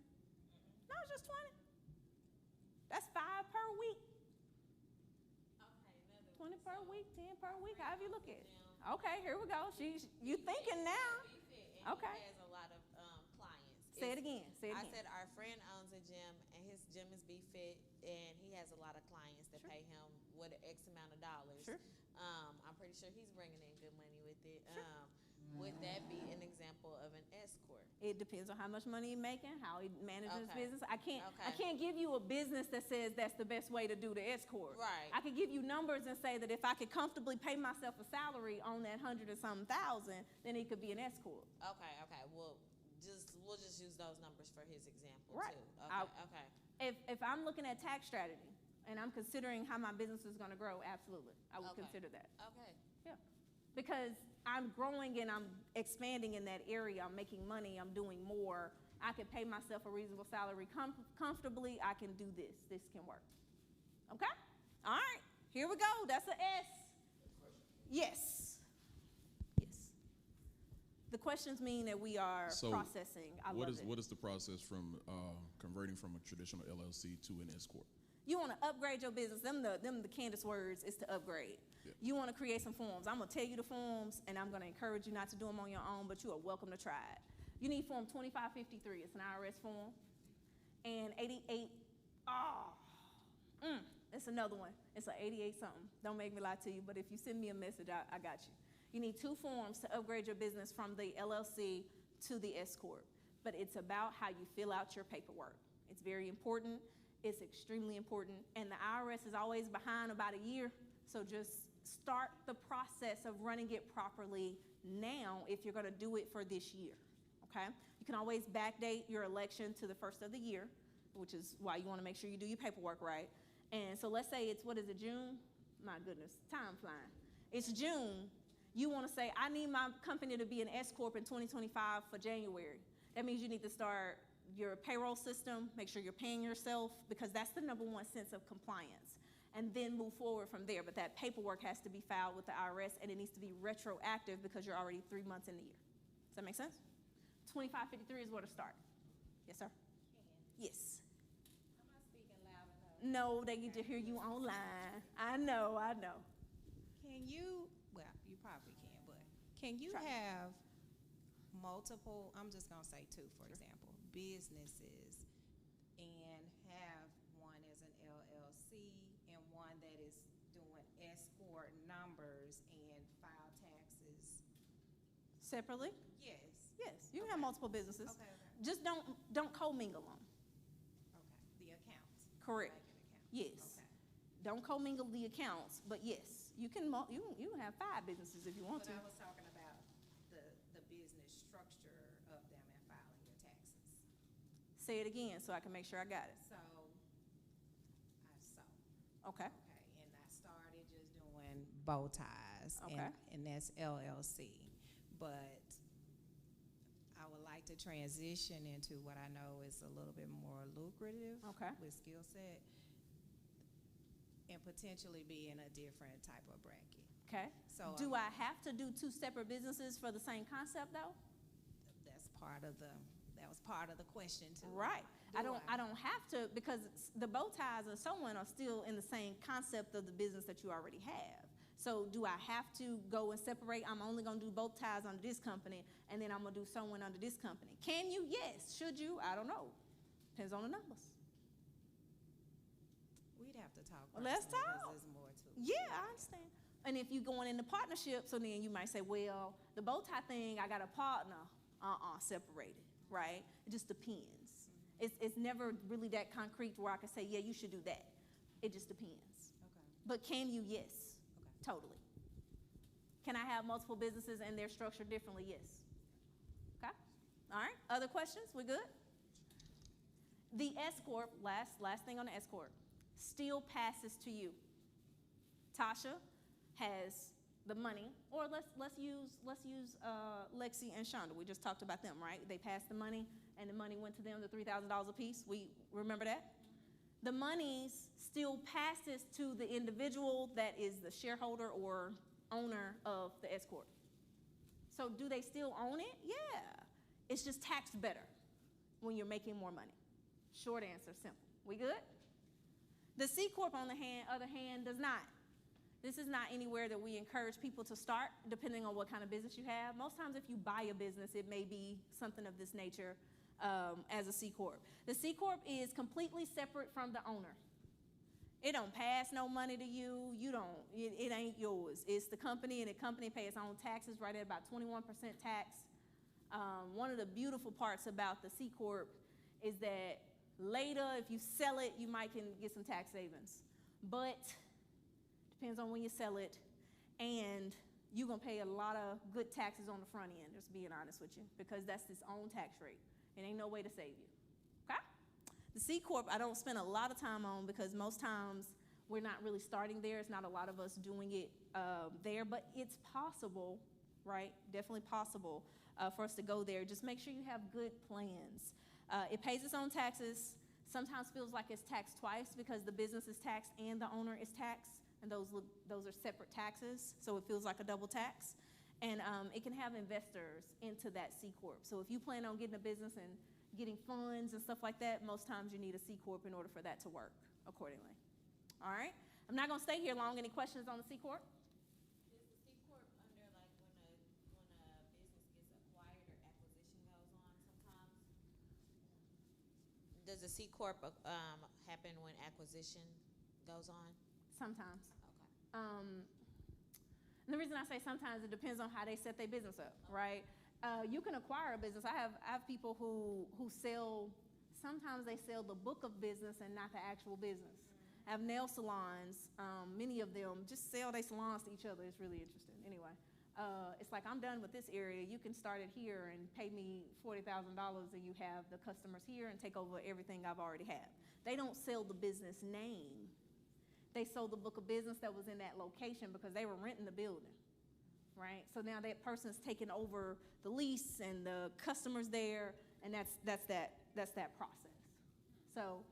No, it's just 20. That's 5 per week. Okay. 20 per week, 10 per week, however you look at it. Okay, here we go. You thinking now. And Okay. He has a lot of clients. Say it again. Say it I again. said our friend owns a gym, and his gym is BFit, and he has a lot of clients that pay him what X amount of dollars. Sure. I'm pretty sure he's bringing in good money with it. Sure. Would that be an example of an S corp? It depends on how much money he's making, how he manages his Okay. business. I Okay. can't give you a business that says that's the best way to do the S corp. Right. I could give you numbers and say that if I could comfortably pay myself a salary on that 100 or something thousand, then it could be an S corp. Okay. Well, we'll just use those numbers for his example Right. too. Okay. If I'm looking at tax strategy and I'm considering how my business is going to grow, absolutely, I would Okay. consider that. Okay. Yeah, because I'm growing and I'm expanding in that area. I'm making money. I'm doing more. I can pay myself a reasonable salary comfortably. I can do this. This can work. Okay? All right. Here we go. That's an S. Yes. Yes. The questions mean that we are So, processing. I What love is it. what is the process from converting from a traditional LLC to an S corp? You want to upgrade your business. Them the Candace words is to upgrade. Yeah. You want to create some forms. I'm going to tell you the forms, and I'm going to encourage you not to do them on your own, but you are welcome to try it. You need Form 2553. It's an IRS form. And 88, it's another one. It's an 88 something. Don't make me lie to you, but if you send me a message, I got you. You need 2 forms to upgrade your business from the LLC to the S corp. But it's about how you fill out your paperwork. It's very important. It's extremely important. And the IRS is always behind about a year. So just start the process of running it properly now if you're going to do it for this year. Okay? You can always backdate your election to the first of the year, which is why you want to make sure you do your paperwork right. And so let's say it's, June? My goodness, time flying. It's June. You want to say, I need my company to be an S corp in 2025 for January. That means you need to start your payroll system, make sure you're paying yourself, because that's the number one sense of compliance. And then move forward from there. But that paperwork has to be filed with the IRS, and it needs to be retroactive because you're already 3 months in the year. Does that make sense? 2553 is where to start. Yes, sir? Yes. Am I speaking loud enough? No, they get to hear you online. I know. Can you, well, you probably can, but can you Try. have multiple, I'm just gonna say 2, for example, businesses, and have one as an LLC and one that is doing S-corp numbers and file taxes? Separately? Yes. Yes. You can have multiple businesses. Okay. Just don't commingle them. Okay, the accounts. Correct. Like an account. Yes. Okay. Don't commingle the accounts, but yes, you can have 5 businesses if you want But to. I was talking about the business structure of them Say it again so I can make sure I got it. So, I sew. Okay. Okay, and I started just doing bow ties. Okay. And that's LLC. But I would like to transition into what I know is a little bit more lucrative. Okay. With skill set. And potentially be in a different type of bracket. Okay. So Do I have to do two separate businesses for the same concept though? That was part of the question too. Right. I Do don't have to, because the bow ties and sewing are still in the same concept of the business that you already have. So do I have to go and separate? I'm only gonna do bow ties under this company, and then I'm gonna do sewing under this company. Can you? Yes. Should you? I don't know. Depends on the numbers. We'd have to talk. Well, let's personally, 'cause talk. there's more to it. Yeah, I understand. And if you're going into partnership, so then you might say, well, the bow tie thing, I got a partner. Separated, right? It just depends. It's never really that concrete where I can say, yeah, you should do that. It just depends. Okay. But can you? Yes. Okay. Totally. Can I have multiple businesses and they're structured differently? Yes. Okay. All right. Other questions? We good? The S Corp, last thing on the S Corp, still passes to you. Tasha has the money, or let's use Lexi and Shonda. We just talked about them, right? They passed the money, and the money went to them, the $3,000 a piece. We remember that. The monies still passes to the individual that is the shareholder or owner of the S Corp. So do they still own it? Yeah. It's just taxed better when you're making more money. Short answer, simple. We good? The C Corp, on the other hand, does not. This is not anywhere that we encourage people to start, depending on what kind of business you have. Most times if you buy a business, it may be something of this nature as a C Corp. The C Corp is completely separate from the owner. It don't pass no money to you. It ain't yours. It's the company, and the company pays its own taxes right at about 21% tax. One of the beautiful parts about the C Corp is that later, if you sell it, you might can get some tax savings. But depends on when you sell it, and you're gonna pay a lot of good taxes on the front end, just being honest with you, because that's its own tax rate. It ain't no way to save you, okay? The C Corp, I don't spend a lot of time on because most times we're not really starting there. It's not a lot of us doing it there, but it's possible, right? Definitely possible for us to go there. Just make sure you have good plans. It pays its own taxes. Sometimes feels like it's taxed twice because the business is taxed and the owner is taxed. And those are separate taxes, so it feels like a double tax. And it can have investors into that C Corp. So if you plan on getting a business and getting funds and stuff like that, most times you need a C Corp in order for that to work accordingly. All right? I'm not gonna stay here long. Any questions on the C Corp? Is the C Corp under like when a business gets acquired or acquisition goes on sometimes? Does the C Corp happen when acquisition goes on? Sometimes. Okay. And the reason I say sometimes, it depends on how they set their business up, right? You can acquire a business. I have people who sell, sometimes they sell the book of business and not the actual business. I have nail salons, many of them just sell their salons to each other. It's really interesting. Anyway, it's like, I'm done with this area. You can start it here and pay me $40,000 and you have the customers here and take over everything I've already had. They don't sell the business name. They sold the book of business that was in that location because they were renting the building, right? So now that person's taking over the lease and the customers there, and that's that process. So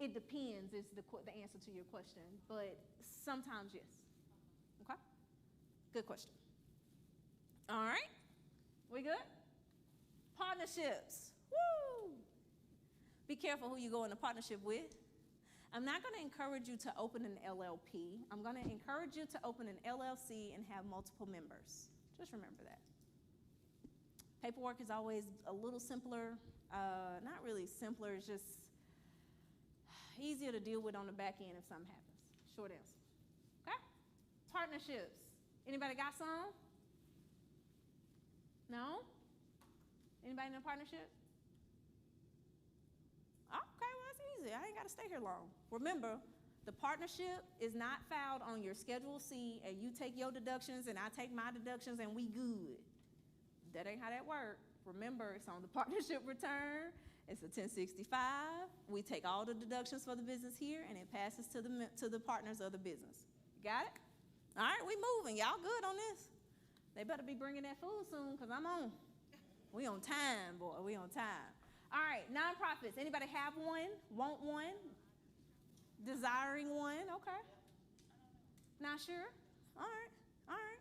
it depends is the answer to your question, but sometimes yes. Okay? Good question. All right, we good? Partnerships. Woo! Be careful who you go into partnership with. I'm not going to encourage you to open an LLP. I'm going to encourage you to open an LLC and have multiple members. Just remember that. Paperwork is always a little simpler. Not really simpler, it's just easier to deal with on the back end if something happens. Short answer. Okay? Partnerships. Anybody got some? No? Anybody in a partnership? Okay, well, that's easy. I ain't got to stay here long. Remember, the partnership is not filed on your Schedule C, and you take your deductions, and I take my deductions, and we good. That ain't how that works. Remember, it's on the partnership return, It's a 1065. We take all the deductions for the business here, and it passes to the partners of the business. Got it? All right, we moving. Y'all good on this? They better be bringing that food soon, because I'm on. We on time, boy. We on time. All right, nonprofits. Anybody have one? Want one? Desiring one? Okay. Not sure? All right, all right.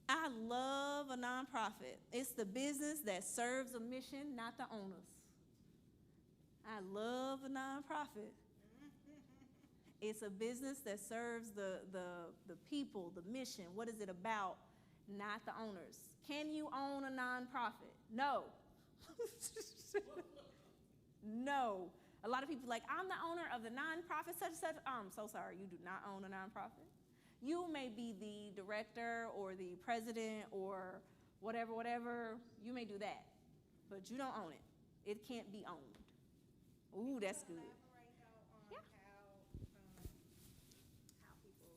I love a nonprofit. It's the business that serves a mission, not the owners. I love a nonprofit. It's a business that serves the people, the mission. What is it about? Not the owners. Can you own a nonprofit? No. No. A lot of people are like, I'm the owner of the nonprofit such and such. I'm so sorry, you do not own a nonprofit. You may be the director or the president or whatever. You may do that, but you don't own it. It can't be owned. Ooh, that's good. Elaborate though on Yeah. how people,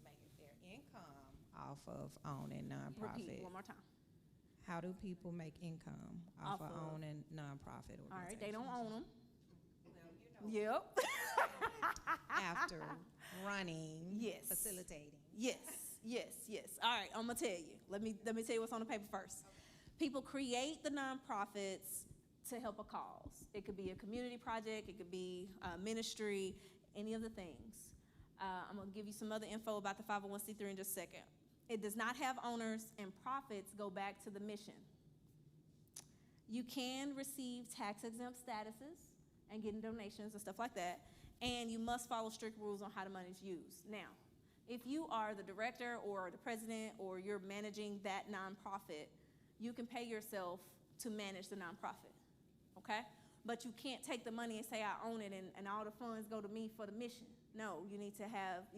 I guess, make their income off of owning nonprofit. Repeat one more time. How do people make income off Off of of- owning nonprofit organizations? All right, they don't own them. Well, you know, Yep. after running, Yes. facilitating. Yes. All right, I'm gonna tell you. Let me tell you what's on the paper first. People create the nonprofits to help a cause. It could be a community project. It could be a ministry. Any of the things. I'm gonna give you some other info about the 501c3 in just a second. It does not have owners, and profits go back to the mission. You can receive tax-exempt statuses and get donations and stuff like that, and you must follow strict rules on how the money is used. Now, if you are the director or the president or you're managing that nonprofit, you can pay yourself to manage the nonprofit, okay? But you can't take the money and say, I own it, and all the funds go to me for the mission. No, you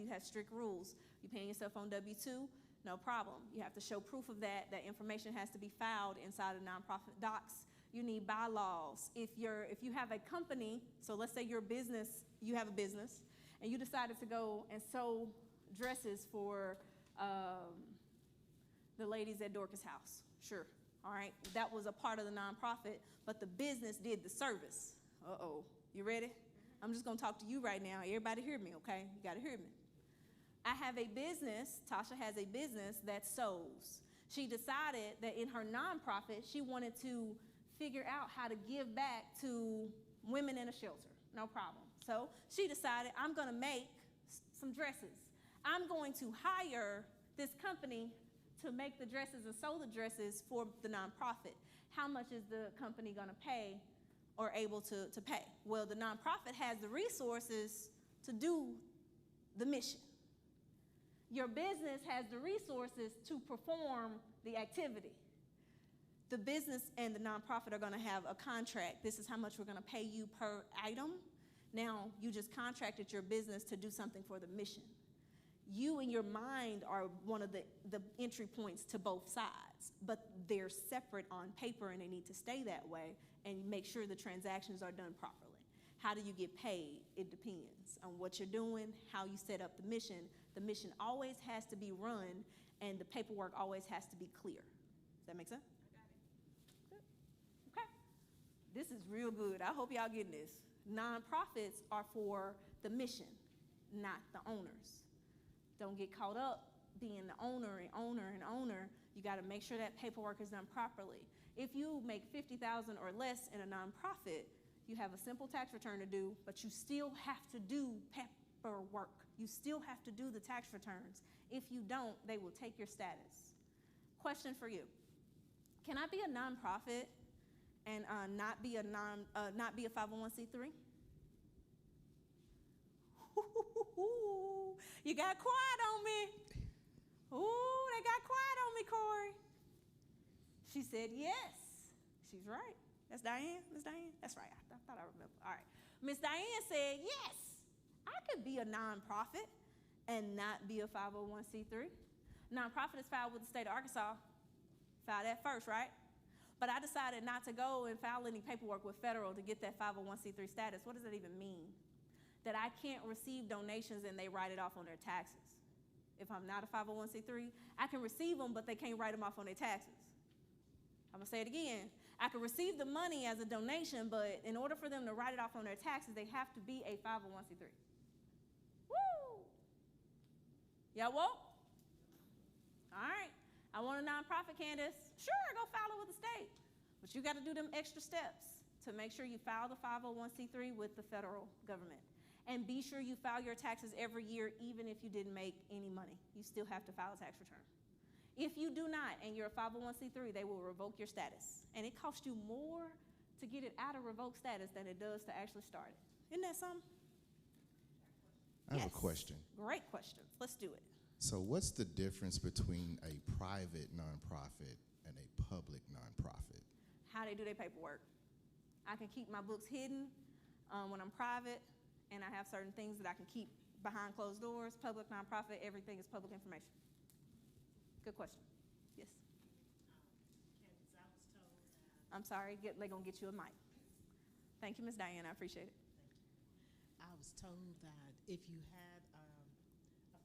have strict rules. You paying yourself on W-2, no problem. You have to show proof of that. That information has to be filed inside of nonprofit docs. You need bylaws. If you have a company, so let's say you have a business, and you decided to go and sew dresses for the ladies at Dorcas House. Sure, all right? That was a part of the nonprofit, but the business did the service. Uh-oh, you ready? I'm just gonna talk to you right now. Everybody hear me, okay? You gotta hear me. I have a business, Tasha has a business that sews. She decided that in her nonprofit, she wanted to figure out how to give back to women in a shelter. No problem. So she decided, I'm gonna make some dresses. I'm going to hire this company to make the dresses and sew the dresses for the nonprofit. How much is the company gonna pay or able to pay? Well, the nonprofit has the resources to do the mission. Your business has the resources to perform the activity. The business and the nonprofit are gonna have a contract. This is how much we're gonna pay you per item. Now, you just contracted your business to do something for the mission. You in your mind are one of the entry points to both sides, but they're separate on paper and they need to stay that way, and make sure the transactions are done properly. How do you get paid? It depends on what you're doing, how you set up the mission. The mission always has to be run, and the paperwork always has to be clear. Does that make sense? Good. Okay. This is real good. I hope y'all getting this. Nonprofits are for the mission, not the owners. Don't get caught up being the owner. You got to make sure that paperwork is done properly. If you make $50,000 or less in a nonprofit, you have a simple tax return to do, but you still have to do paperwork. You still have to do the tax returns. If you don't, they will take your status. Question for you: can I be a nonprofit and not be a 501c3? You got quiet on me. Ooh, they got quiet on me, Corey. She said yes. She's right. That's Diane? Miss Diane? That's right. I thought I remember. All right. Miss Diane said yes. I could be a nonprofit and not be a 501c3. Nonprofit is filed with the state of Arkansas. File that first, right? But I decided not to go and file any paperwork with federal to get that 501c3 status. What does that even mean? That I can't receive donations and they write it off on their taxes. If I'm not a 501c3, I can receive them, but they can't write them off on their taxes. I'm gonna say it again. I could receive the money as a donation, but in order for them to write it off on their taxes, they have to be a 501c3. Woo! Y'all woke? All right. I want a nonprofit, Candace. Sure, go file it with the state. But you got to do them extra steps to make sure you file the 501c3 with the federal government. And be sure you file your taxes every year, even if you didn't make any money. You still have to file a tax return. If you do not, and you're a 501c3, they will revoke your status. And it costs you more to get it out of revoked status than it does to actually start it. Isn't that something? I have Yes. a question. Great questions. Let's do it. So what's the difference between a private nonprofit and a public nonprofit? How they do their paperwork. I can keep my books hidden when I'm private, and I have certain things that I can keep behind closed doors. Public, nonprofit, everything is public information. Good question. Yes. Candace, I was told that, I'm sorry, they're going to get you a mic. Thank you, Ms. Diane. I appreciate it. I was told that if you had a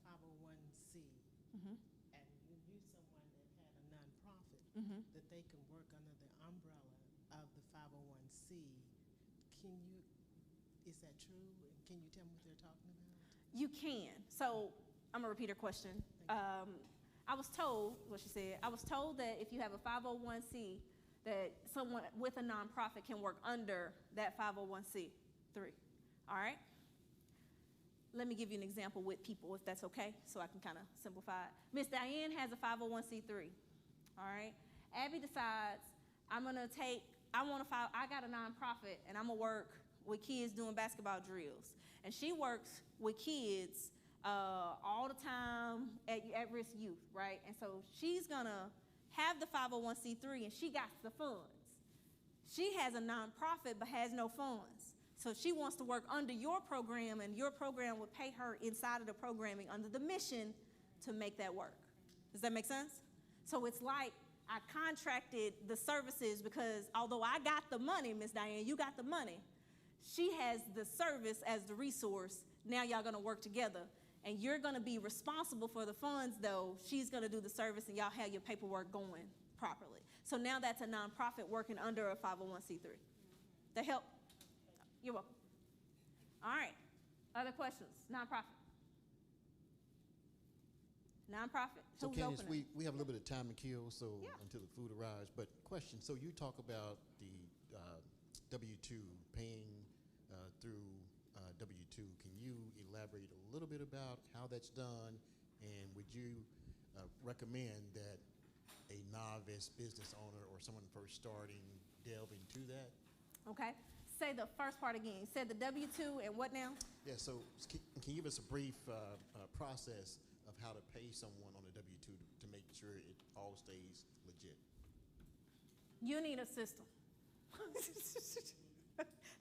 501c Mm-hmm. and you knew someone that had a nonprofit, Mm-hmm. that they can work under the umbrella of the 501c. Can you, is that true? And can you tell me what they're talking about? You can. So I'm going to repeat her question. I was told, what she said, I was told that if you have a 501c, that someone with a nonprofit can work under that 501c3. All right? Let me give you an example with people, if that's okay, so I can kind of simplify it. Miss Diane has a 501c3. All right? Abby decides, I got a nonprofit, and I'm going to work with kids doing basketball drills. And she works with kids all the time at-risk youth, right? And so she's going to have the 501c3, and she got the funds. She has a nonprofit but has no funds. So she wants to work under your program, and your program would pay her inside of the programming under the mission to make that work. Does that make sense? So it's like I contracted the services because although I got the money, Miss Diane, you got the money, she has the service as the resource. Now y'all gonna work together. And you're gonna be responsible for the funds though. She's gonna do the service and y'all have your paperwork going properly. So now that's a nonprofit working under a 501c3. That help? You're welcome. All right, other questions? Nonprofit. Nonprofit, So who's Candace, opening? we have a little bit of time to kill, so Yeah. until the food arrives. But question, so you talk about the W-2 paying through W-2. Can you elaborate a little bit about how that's done? And would you recommend that a novice business owner or someone first starting delve into that? Okay, say the first part again. You said the W-2 and what now? Yeah, so can you give us a brief process of how to pay someone on a W-2 to make sure it all stays legit? You need a system.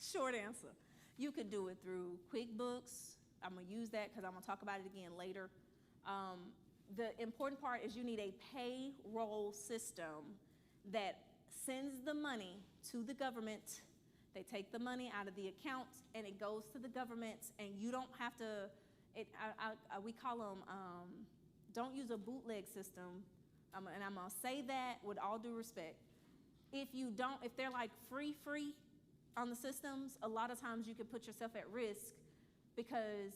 Short answer. You could do it through QuickBooks. I'm gonna use that because I'm gonna talk about it again later. The important part is you need a payroll system that sends the money to the government. They take the money out of the account and it goes to the government, and you don't have to, we call them, don't use a bootleg system. And I'm gonna say that with all due respect. If they're like free on the systems, a lot of times you can put yourself at risk because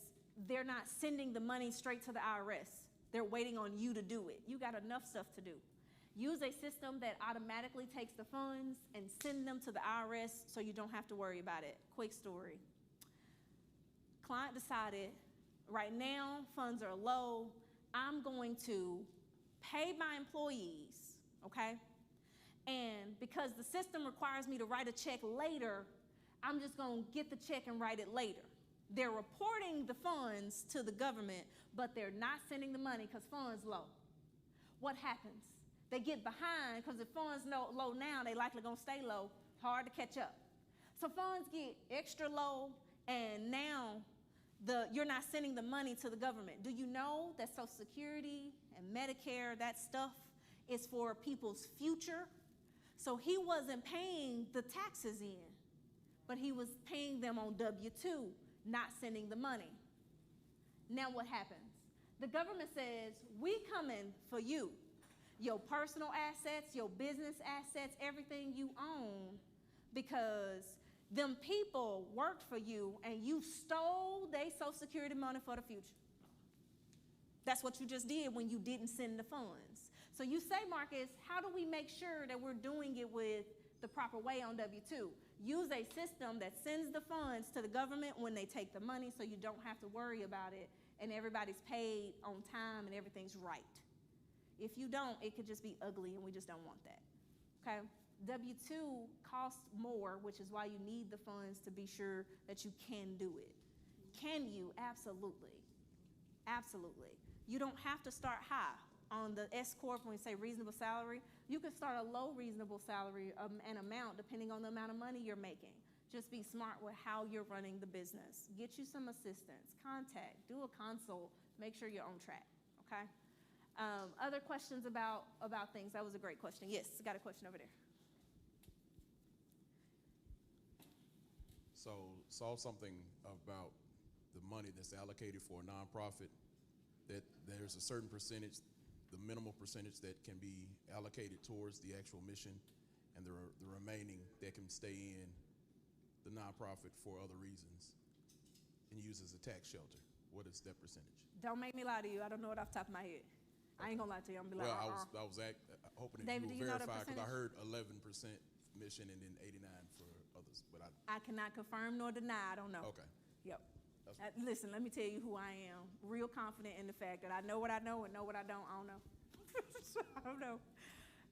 they're not sending the money straight to the IRS. They're waiting on you to do it. You got enough stuff to do. Use a system that automatically takes the funds and send them to the IRS so you don't have to worry about it. Quick story. Client decided, right now, funds are low. I'm going to pay my employees, okay? And because the system requires me to write a check later, I'm just gonna get the check and write it later. They're reporting the funds to the government, but they're not sending the money because funds low. What happens? They get behind because if funds low now, they likely gonna stay low, hard to catch up. So funds get extra low, and now you're not sending the money to the government. Do you know that Social Security and Medicare, that stuff is for people's future? So he wasn't paying the taxes in, but he was paying them on W-2, not sending the money. Now what happens? The government says, we coming for you. your personal assets, your business assets, everything you own, because them people worked for you and you stole their Social Security money for the future. That's what you just did when you didn't send the funds. So you say, Marcus, how do we make sure that we're doing it with the proper way on W-2? Use a system that sends the funds to the government when they take the money so you don't have to worry about it and everybody's paid on time and everything's right. If you don't, it could just be ugly and we just don't want that, okay? W-2 costs more, which is why you need the funds to be sure that you can do it. Can you? Absolutely. Absolutely. You don't have to start high. On the S Corp, when we say reasonable salary, you can start a low reasonable salary and amount depending on the amount of money you're making. Just be smart with how you're running the business. Get you some assistance, contact, do a consult, make sure you're on track, okay? Other questions about things? That was a great question. Yes, got a question over there. So saw something about the money that's allocated for a nonprofit, that there's a certain percentage, the minimal percentage that can be allocated towards the actual mission, and the remaining that can stay in the nonprofit for other reasons and use as a tax shelter. What is that percentage? Don't make me lie to you. I don't know it off the top of my head. I ain't gonna lie to you. I'm gonna be like, Well, I was hoping that David, you do you would know the verify, because I percentage? heard 11% mission and then 89 for others, but I cannot confirm nor deny. I don't know. okay. Yep. That's Listen, let me tell you who I am. Real confident in the fact that I know what I know and know what I don't know. So, I don't know.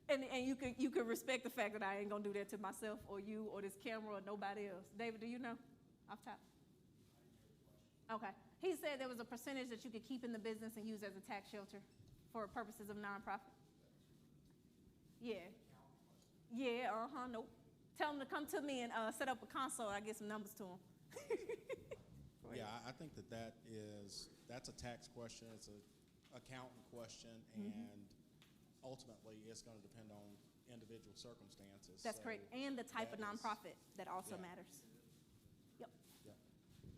And you could respect the fact that I ain't gonna do that to myself or you or this camera or nobody else. David, do you know off top? Okay. He said there was a percentage that you could keep in the business and use as a tax shelter for purposes of nonprofit. Yeah. Yeah, nope. Tell them to come to me and set up a console. I get some numbers to them. Yeah, I think that's a tax question. It's an accountant question, and ultimately it's going to depend on individual circumstances. That's So correct. And the type of that is- nonprofit that also yeah. matters. Yep. Yeah.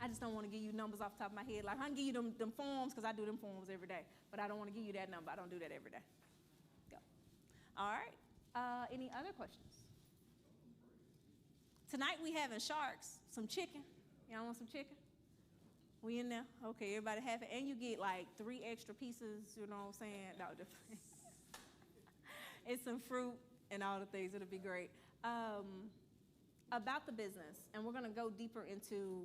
I just don't want to give you numbers off the top of my head. Like, I can give you them forms because I do them forms every day, but I don't want to give you that number. I don't do that every day. Go. All right. Any other questions? Tonight we having sharks, some chicken. Y'all want some chicken? We in there? Okay, everybody happy. And you get like 3 extra pieces, you know what I'm saying? No, just it's some fruit and all the things. It'll be great. About the business, and we're gonna go deeper into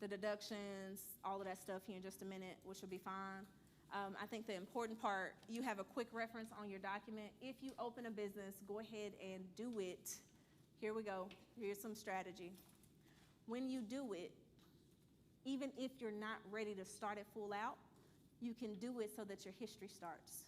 the deductions, all of that stuff here in just a minute, which will be fine. I think the important part, you have a quick reference on your document. If you open a business, go ahead and do it. Here we go. Here's some strategy. When you do it, even if you're not ready to start it full out, you can do it so that your history starts.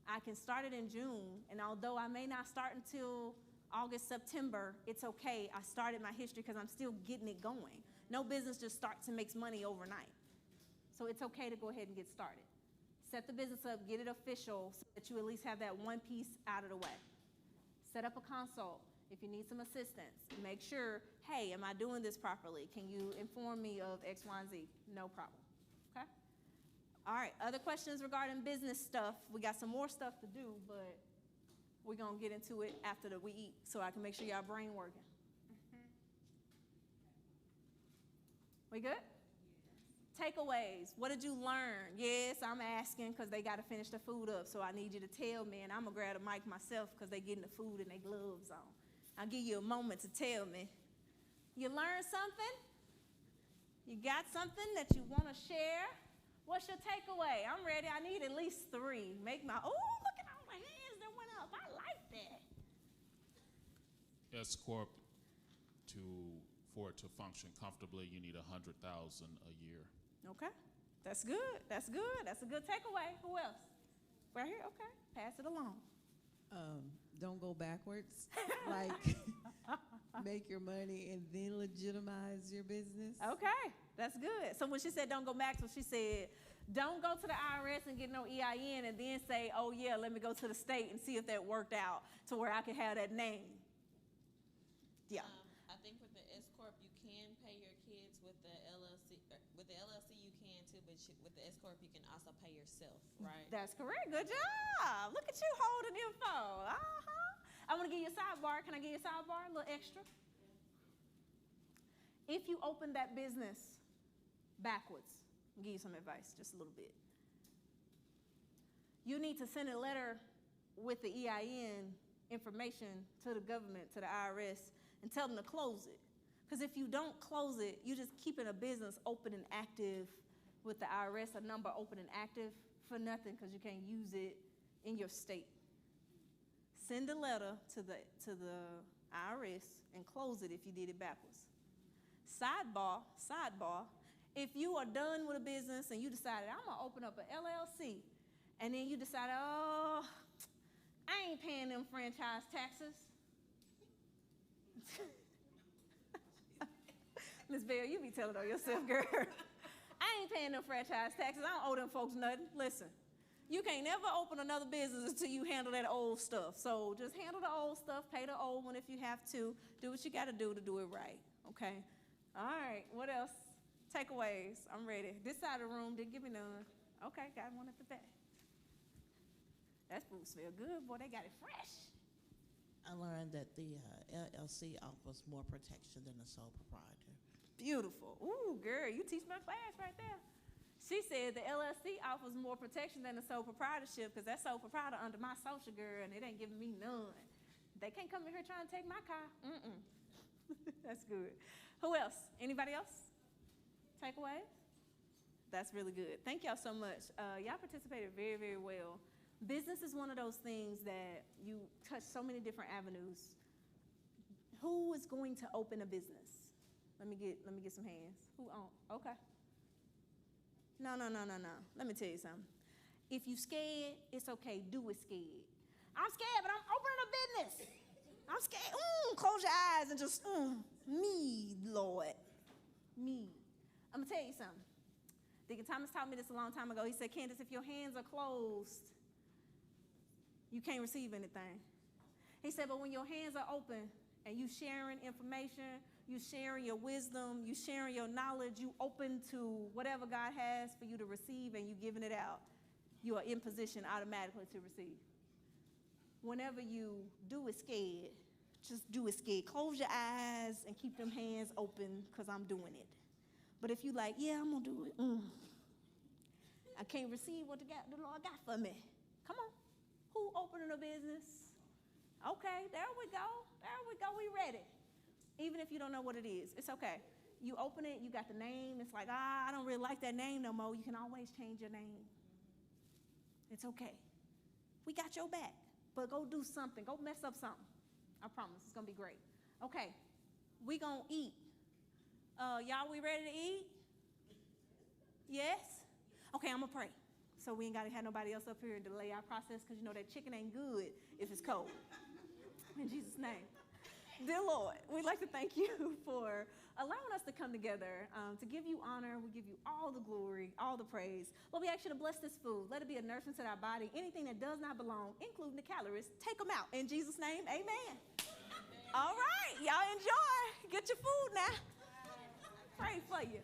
I can start it in June, and although I may not start until August, September, it's okay. I started my history because I'm still getting it going. No business just starts and makes money overnight. So it's okay to go ahead and get started. Set the business up, get it official so that you at least have that one piece out of the way. Set up a consult. If you need some assistance, make sure, hey, am I doing this properly? Can you inform me of X, Y, and Z? No problem, okay? All right, other questions regarding business stuff? We got some more stuff to do, but we're gonna get into it after we eat so I can make sure y'all brain working. We good? Takeaways, what did you learn? Yes, I'm asking because they got to finish the food up, so I need you to tell me, and I'm going to grab the mic myself because they getting the food and their gloves on. I'll give you a moment to tell me. You learned something? You got something that you want to share? What's your takeaway? I'm ready. I need at least 3. Look at all my hands that went up. I like that. S Corp, for it to function comfortably, you need $100,000 a year. Okay, that's good. That's good. That's a good takeaway. Who else? Right here. Okay, pass it along. Don't go backwards. Like, make your money and then legitimize your business. Okay, that's good. So when she said don't go back, so she said don't go to the IRS and get no EIN and then say, oh yeah, let me go to the state and see if that worked out to where I can have that name. Yeah. I think with the S Corp, you can pay your kids with the LLC. With the LLC, you can too, but with the S corp, you can also pay yourself, right? That's correct. Good job. Look at you holding info. I want to give you a sidebar. Can I give you a sidebar? A little extra. If you open that business backwards, I'll give you some advice, just a little bit. You need to send a letter with the EIN information to the government, to the IRS, and tell them to close it. Because if you don't close it, you're just keeping a business open and active with the IRS, a number open and active for nothing because you can't use it in your state. Send a letter to the IRS and close it if you did it backwards. Sidebar, if you are done with a business and you decided, I'm going to open up an LLC, and then you decide, oh, I ain't paying them franchise taxes. Miss Bell, you be telling on yourself, girl. I ain't paying them franchise taxes. I don't owe them folks nothing. Listen, you can't never open another business until you handle that old stuff. So just handle the old stuff, pay the old one if you have to. Do what you got to do it right, okay? All right, what else? Takeaways. I'm ready. This side of the room didn't give me none. Okay, got one at the back. That food smell good. Boy, they got it fresh. I learned that the LLC offers more protection than the sole proprietor. Beautiful. Ooh, girl, you teach my class right there. She said the LLC offers more protection than the sole proprietorship because that sole proprietor under my social, girl, and it ain't giving me none. They can't come in here trying to take my car. That's good. Who else? Anybody else? Takeaways? That's really good. Thank y'all so much. Y'all participated very, very well. Business is one of those things that you touch so many different avenues. Who is going to open a business? Let me get some hands. Who on? Okay. No. Let me tell you something. If you scared, it's okay. Do it scared. I'm scared, but I'm opening a business. I'm scared. Close your eyes and just, me, Lord. Me. I'm going to tell you something. Deacon Thomas taught me this a long time ago. He said, Candace, if your hands are closed, you can't receive anything. He said, but when your hands are open and you sharing information, you sharing your wisdom, you sharing your knowledge, you open to whatever God has for you to receive and you giving it out, you are in position automatically to receive. Whenever you do it scared, just do it scared. Close your eyes and keep them hands open because I'm doing it. But if you like, yeah, I'm going to do it. I can't receive what the Lord got for me. Come on. Who opening a business? Okay, there we go. We ready. Even if you don't know what it is, it's okay. You open it, you got the name. It's like, I don't really like that name no more. You can always change your name. It's okay. We got your back. But go do something. Go mess up something. I promise. It's going to be great. Okay. We going to eat. Y'all, we ready to eat? Yes? Okay, I'm going to pray. So we ain't got to have nobody else up here and delay our process because you know that chicken ain't good if it's cold. In Jesus' name. Dear Lord, we'd like to thank you for allowing us to come together to give you honor. We give you all the glory, all the praise. Lord, we ask you to bless this food. Let it be a nourishment to our body. Anything that does not belong, including the calories, take them out. In Jesus' name, amen. All right, y'all enjoy. Get your food now. Pray for you.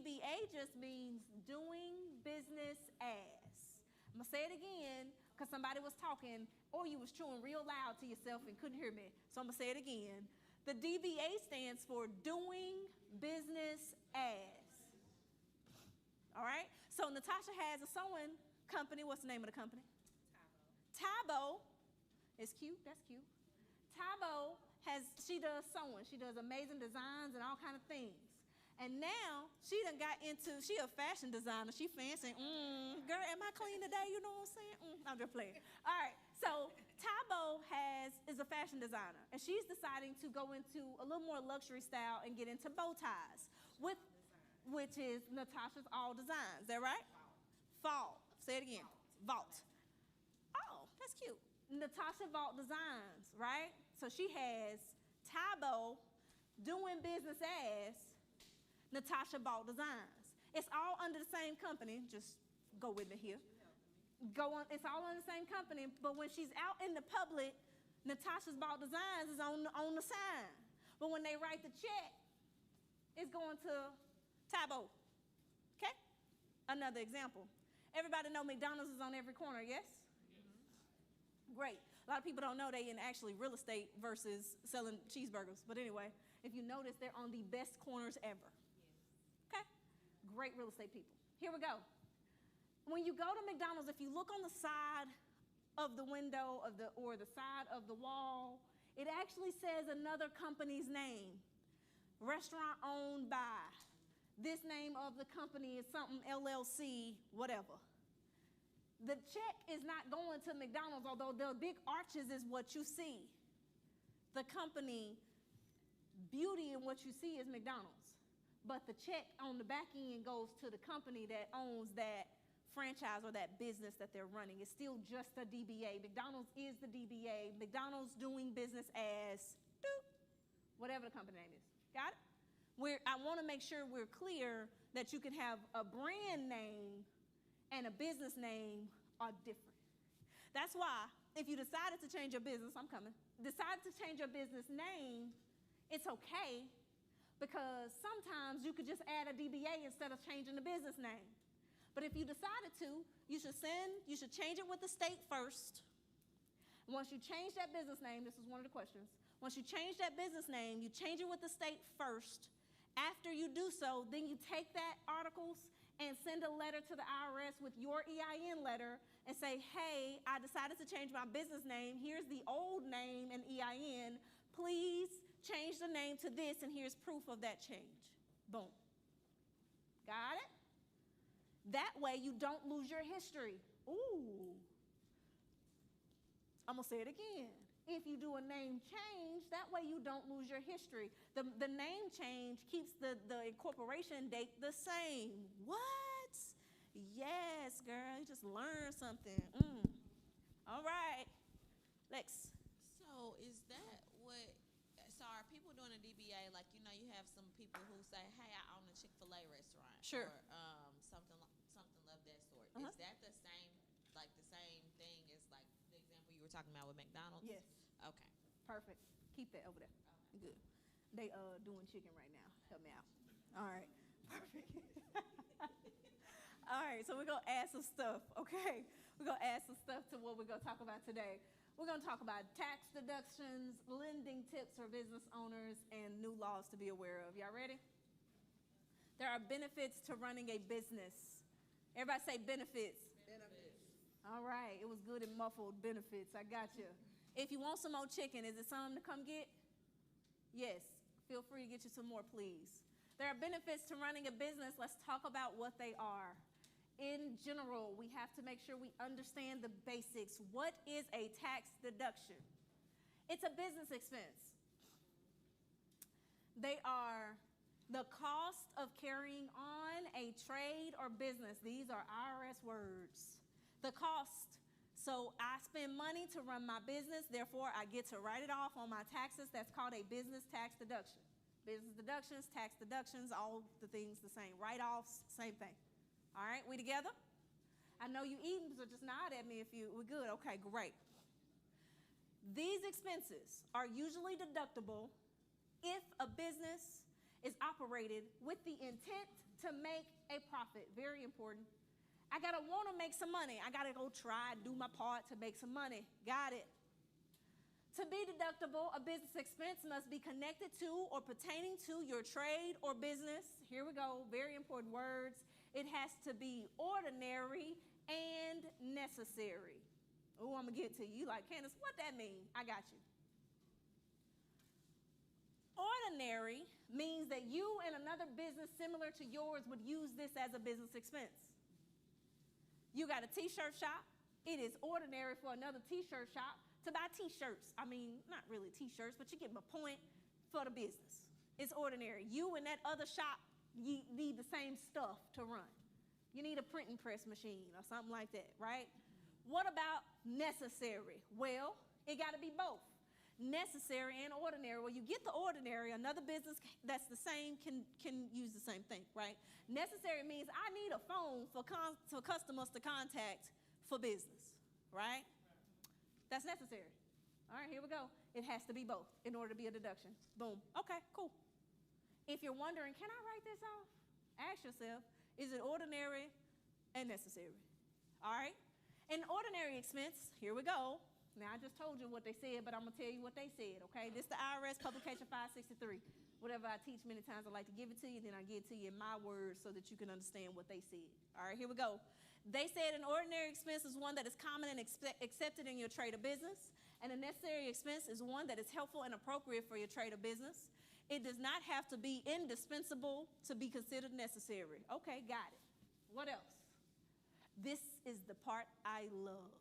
DBA just means doing business as. I'm gonna say it again because somebody was talking or you was chewing real loud to yourself and couldn't hear me. So I'm gonna say it again. The DBA stands for doing business as. All right? So Natasha has a sewing company. What's the name of the company? Tabo. It's cute. That's cute. Tabo she does sewing. She does amazing designs and all kind of things. And now she done got into, she a fashion designer. She fancy. Girl, am I clean today? You know what I'm saying? I'm just playing. All right. So Tabo is a fashion designer, and she's deciding to go into a little more luxury style and get into bow ties, which is Natasha's All Designs. Is that right? Fall. Say it again. Vault. Oh, that's cute. Natasha Vault Designs, right? So she has Tabo doing business as Natasha Vault Designs. It's all under the same company. Just go with me here. It's all under the same company, but when she's out in the public, Natasha's Vault Designs is on the sign. But when they write the check, it's going to Tabo. Okay? Another example. Everybody know McDonald's is on every corner, yes? Great. A lot of people don't know they in actually real estate versus selling cheeseburgers. But anyway, if you notice, they're on the best corners ever. Okay? Great real estate people. Here we go. When you go to McDonald's, if you look on the side of the window or the side of the wall, it actually says another company's name. Restaurant owned by. This name of the company is something LLC, whatever. The check is not going to McDonald's, although the big arches is what you see. The company beauty in what you see is McDonald's. But the check on the back end goes to the company that owns that franchise or that business that they're running. It's still just a DBA. McDonald's is the DBA. McDonald's doing business as whatever the company name is. Got it? I want to make sure we're clear that you can have a brand name and a business name are different. That's why if you decided to change your business, decide to change your business name, it's okay, because sometimes you could just add a DBA instead of changing the business name. But if you decided to, you should change it with the state first. Once you change that business name, this is one of the questions. Once you change that business name, you change it with the state first. After you do so, then you take that articles and send a letter to the IRS with your EIN letter and say, hey, I decided to change my business name. Here's the old name and EIN. Please change the name to this, and here's proof of that change. Boom. Got it? That way you don't lose your history. Ooh. I'm going to say it again. If you do a name change, that way you don't lose your history. The name change keeps the incorporation date the same. What? Yes, girl, you just learned something. All right. Lex. So is that what, so are people doing a DBA, like, you know, you have some people who say, hey, I own a Chick-fil-A restaurant. Sure. Or something of that sort. Uh-huh. Is that the same thing as like the example you were talking about with McDonald's? Yes. Okay. Perfect. Keep that over there. Okay. Good. They doing chicken right now. Help me out. All right. Perfect. All right, so we're going to add some stuff, okay? We're going to add some stuff to what we're going to talk about today. We're going to talk about tax deductions, lending tips for business owners, and new laws to be aware of. Y'all ready? There are benefits to running a business. Everybody say benefits. Benefits. All right, it was good and muffled, benefits. I got you. If you want some more chicken, is it something to come get? Yes. Feel free to get you some more, please. There are benefits to running a business. Let's talk about what they are. In general, we have to make sure we understand the basics. What is a tax deduction? It's a business expense. They are the cost of carrying on a trade or business. These are IRS words. The cost. So I spend money to run my business, therefore I get to write it off on my taxes. That's called a business tax deduction. Business deductions, tax deductions, all the things the same. Write-offs, same thing. All right, we together? I know you eating, so just nod at me if we're good. Okay, great. These expenses are usually deductible if a business is operated with the intent to make a profit. Very important. I gotta want to make some money. I gotta go try and do my part to make some money. Got it. To be deductible, a business expense must be connected to or pertaining to your trade or business. Here we go, very important words. It has to be ordinary and necessary. Oh, I'm gonna get to you. You like, Candace, what that mean? I got you. Ordinary means that you and another business similar to yours would use this as a business expense. You got a t-shirt shop. It is ordinary for another t-shirt shop to buy t-shirts. I mean, not really t-shirts, but you get my point, for the business. It's ordinary. You and that other shop, you need the same stuff to run. You need a printing press machine or something like that, right? What about necessary? Well, it got to be both. Necessary and ordinary. Well, you get the ordinary, another business that's the same can use the same thing, right? Necessary means I need a phone for customers to contact for business, right? That's necessary. All right, here we go. It has to be both in order to be a deduction. Boom. Okay, cool. If you're wondering, can I write this off? Ask yourself, is it ordinary and necessary? All right? An ordinary expense, here we go. Now, I just told you what they said, but I'm going to tell you what they said, okay? This is the IRS Publication 563. Whatever I teach many times, I like to give it to you, then I give it to you in my words so that you can understand what they said. All right, here we go. They said an ordinary expense is one that is common and accepted in your trade or business, and a necessary expense is one that is helpful and appropriate for your trade or business. It does not have to be indispensable to be considered necessary. Okay, got it. What else? This is the part I love.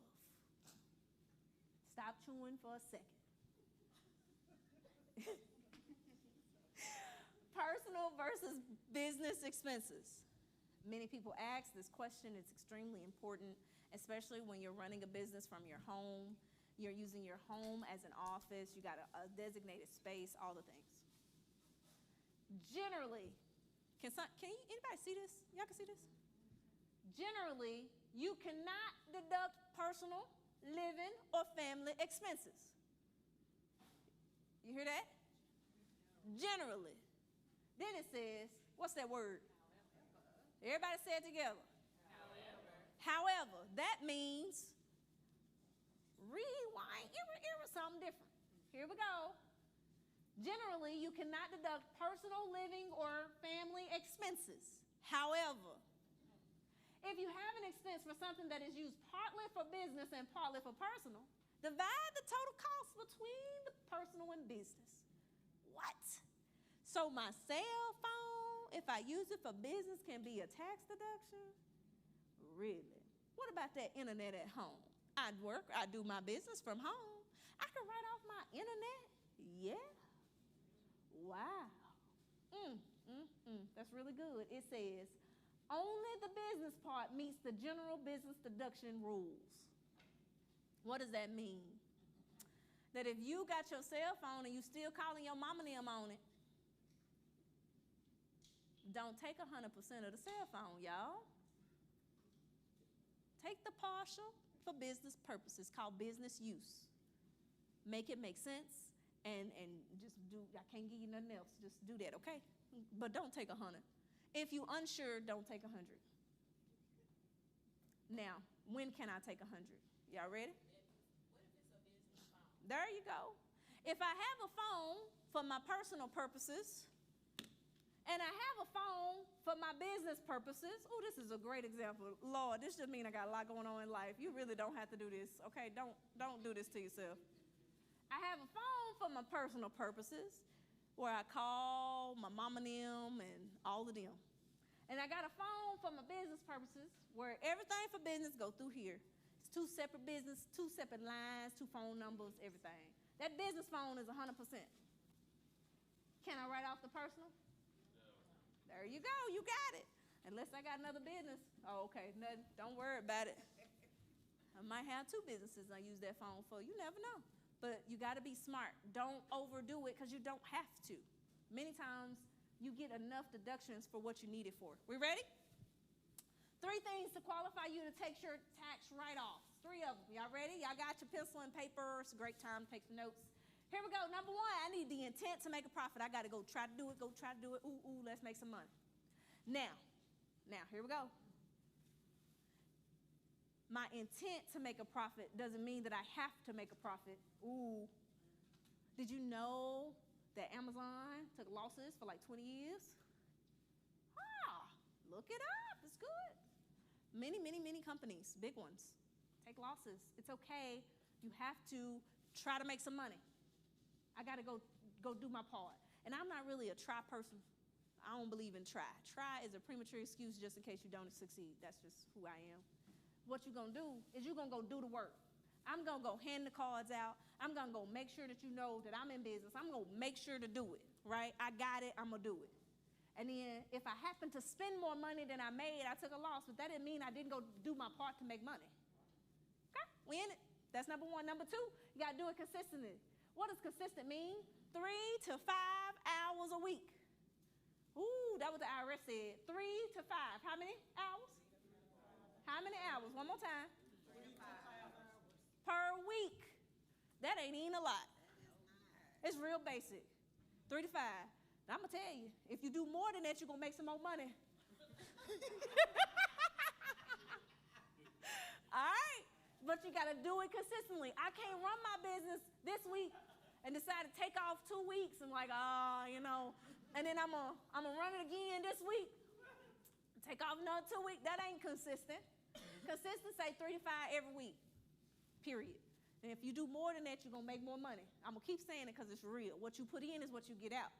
Stop chewing for a second. Personal versus business expenses. Many people ask this question. It's extremely important, especially when you're running a business from your home. You're using your home as an office. You got a designated space, all the things. Generally, anybody see this? Y'all can see this? Generally, you cannot deduct personal, living, or family expenses. You hear that? Generally. Then it says, what's that word? Everybody say it together. However, that means rewind, something different. Here we go. Generally, you cannot deduct personal, living, or family expenses. However, if you have an expense for something that is used partly for business and partly for personal, divide the total cost between the personal and business. What? So my cell phone, if I use it for business, can be a tax deduction? Really? What about that internet at home? I do my business from home. I can write off my internet? Yeah. Wow. That's really good. It says, only the business part meets the general business deduction rules. What does that mean? That if you got your cell phone and you still calling your mama and them on it, don't take 100% of the cell phone, y'all. Take the partial for business purposes, called business use. Make it make sense, and just do, I can't give you nothing else, just do that, okay? But don't take 100. If you're unsure, don't take 100. Now, when can I take 100? Y'all ready? What if it's a business phone? There you go. If I have a phone for my personal purposes, and I have a phone for my business purposes. Oh, this is a great example. Lord, this just means I got a lot going on in life. You really don't have to do this, okay? Don't do this to yourself. I have a phone for my personal purposes where I call my mama and them and all of them. And I got a phone for my business purposes where everything for business go through here. It's 2 separate business, 2 separate lines, 2 phone numbers, everything. That business phone is 100%. Can I write off the personal? There you go, you got it. Unless I got another business. Oh, okay, don't worry about it. I might have 2 businesses I use that phone for. You never know. But you got to be smart. Don't overdo it because you don't have to. Many times you get enough deductions for what you need it for. We ready? 3 things to qualify you to take your tax write-offs. 3 of them. Y'all ready? Y'all got your pencil and paper. It's a great time to take some notes. Here we go. Number 1, I need the intent to make a profit. I got to go try to do it, Ooh, let's make some money. Now, Now, here we go. My intent to make a profit doesn't mean that I have to make a profit. Ooh. Did you know that Amazon took losses for like 20 years? Look it up. It's good. Many companies, big ones, take losses. It's okay. You have to try to make some money. I got to go do my part. And I'm not really a try person. I don't believe in try. Try is a premature excuse just in case you don't succeed. That's just who I am. What you're going to do is you're going to go do the work. I'm going to go hand the cards out. I'm going to go make sure that you know that I'm in business. I'm going to make sure to do it, right? I got it. I'm going to do it. And then if I happen to spend more money than I made, I took a loss, but that didn't mean I didn't go do my part to make money. Okay, we in it. That's number one. Number two, you got to do it consistently. What does consistent mean? 3 to 5 hours a week. Ooh, that was the IRS said. 3 to 5. How many hours? How many hours? One more time. 3 to 5 hours. Per week. That ain't even a lot. It's real basic. 3 to 5. I'm going to tell you, if you do more than that, you're going to make some more money. All right? But you got to do it consistently. I can't run my business this week and decide to take off 2 weeks and like, and then I'm gonna run it again this week. Take off another 2 weeks. That ain't consistent. Consistent, say 3 to 5 every week, period. And if you do more than that, you're going to make more money. I'm going to keep saying it because it's real. What you put in is what you get out.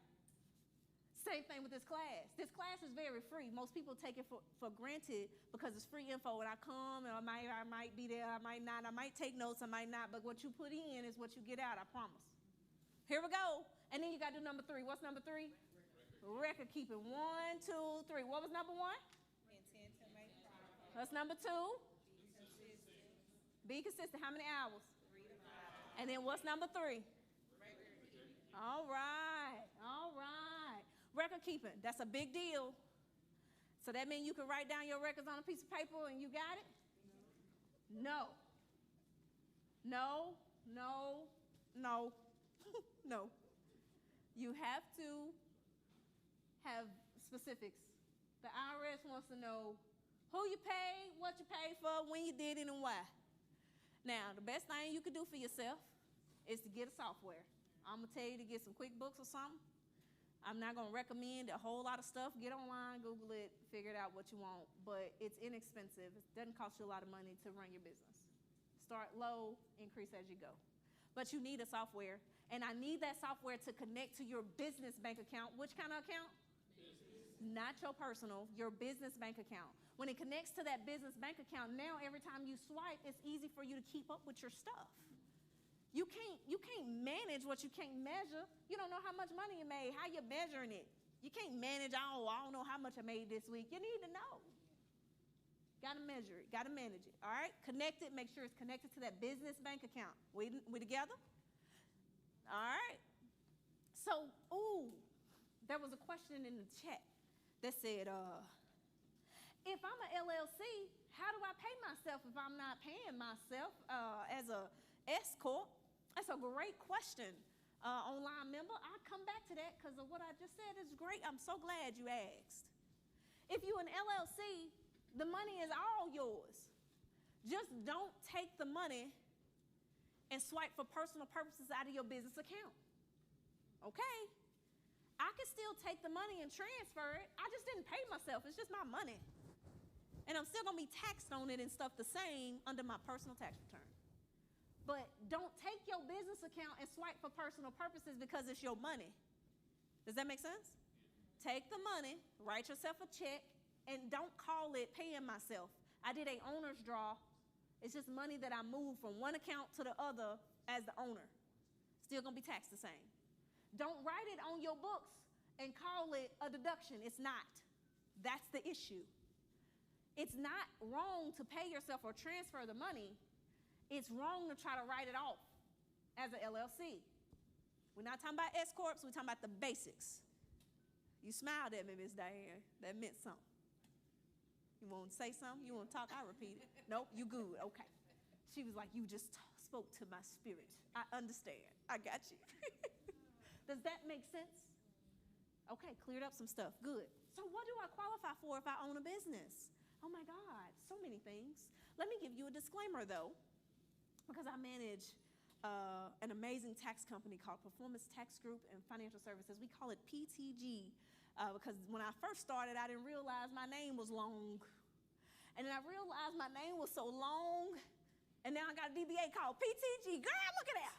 Same thing with this class. This class is very free. Most people take it for granted because it's free info. And I come and I might be there, I might not. I might take notes, I might not. But what you put in is what you get out, I promise. Here we go. And then you got to do number 3. What's number 3? Record keeping. 1, 2, 3. What was number 1? Intent to make profit. What's number 2? Be consistent. Be consistent. How many hours? 3 to 5. And then what's number 3? Record keeping. All right. Record keeping, that's a big deal. So that means you can write down your records on a piece of paper and you got it? No. You have to have specifics. The IRS wants to know who you paid, what you paid for, when you did it, and why. Now, the best thing you could do for yourself is to get a software. I'm going to tell you to get some QuickBooks or something. I'm not going to recommend a whole lot of stuff. Get online, Google it, figure it out what you want. But it's inexpensive. It doesn't cost you a lot of money to run your business. Start low, increase as you go. But you need a software. And I need that software to connect to your business bank account. Which kind of account? Business. Not your personal, your business bank account. When it connects to that business bank account, now every time you swipe, it's easy for you to keep up with your stuff. You can't manage what you can't measure. You don't know how much money you made, how you're measuring it. You can't manage, I don't know how much I made this week. You need to know. Got to measure it, got to manage it, all right? Connect it, make sure it's connected to that business bank account. We together? All right. So, there was a question in the chat that said, if I'm an LLC, how do I pay myself if I'm not paying myself as a S Corp? That's a great question, online member. I'll come back to that because of what I just said is great. I'm so glad you asked. If you're an LLC, the money is all yours. Just don't take the money and swipe for personal purposes out of your business account. Okay? I can still take the money and transfer it. I just didn't pay myself. It's just my money. And I'm still going to be taxed on it and stuff the same under my personal tax return. But don't take your business account and swipe for personal purposes because it's your money. Does that make sense? Take the money, write yourself a check, and don't call it paying myself. I did an owner's draw. It's just money that I moved from one account to the other as the owner. Still going to be taxed the same. Don't write it on your books and call it a deduction. It's not. That's the issue. It's not wrong to pay yourself or transfer the money. It's wrong to try to write it off as an LLC. We're not talking about S Corps, we're talking about the basics. You smiled at me, Miss Diane. That meant something. You want to say something? You want to talk? I'll repeat it. Nope, you good. Okay. She was like, you just spoke to my spirit. I understand. I got you. Does that make sense? Okay, cleared up some stuff. Good. So what do I qualify for if I own a business? Oh my God, so many things. Let me give you a disclaimer though, because I manage an amazing tax company called Performance Tax Group and Financial Services. We call it PTG because when I first started, I didn't realize my name was long. And then I realized my name was so long, and now I got a DBA called PTG. Girl, look at that.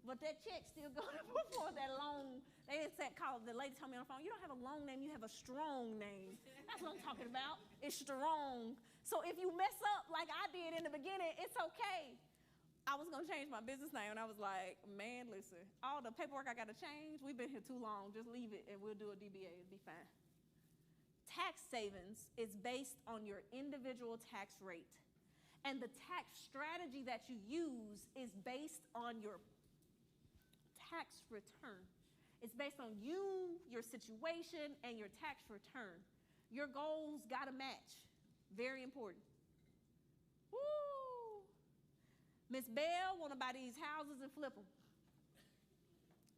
But that check still going before that long. They didn't say, the lady told me on the phone, you don't have a long name, you have a strong name. That's what I'm talking about. It's strong. So if you mess up like I did in the beginning, it's okay. I was gonna change my business name, and I was like, man, listen, all the paperwork I gotta change, we've been here too long. Just leave it, and we'll do a DBA. It'll be fine. Tax savings is based on your individual tax rate. And the tax strategy that you use is based on your tax return. It's based on you, your situation, and your tax return. Your goals gotta match. Very important. Woo! Miss Bell wanna buy these houses and flip them.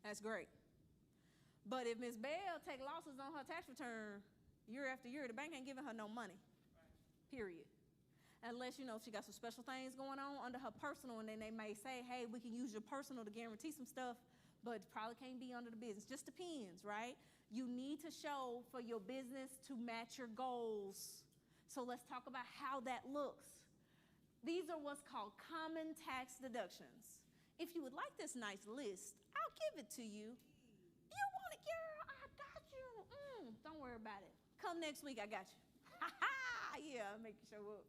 That's great. But if Miss Bell take losses on her tax return year after year, the bank ain't giving her no money. Period. Unless, she got some special things going on under her personal, and then they may say, hey, we can use your personal to guarantee some stuff, but probably can't be under the business. Just depends, right? You need to show for your business to match your goals. So let's talk about how that looks. These are what's called common tax deductions. If you would like this nice list, I'll give it to you. You want it, girl? I got you. Don't worry about it. Come next week, I got you. Yeah, I'll make you show up.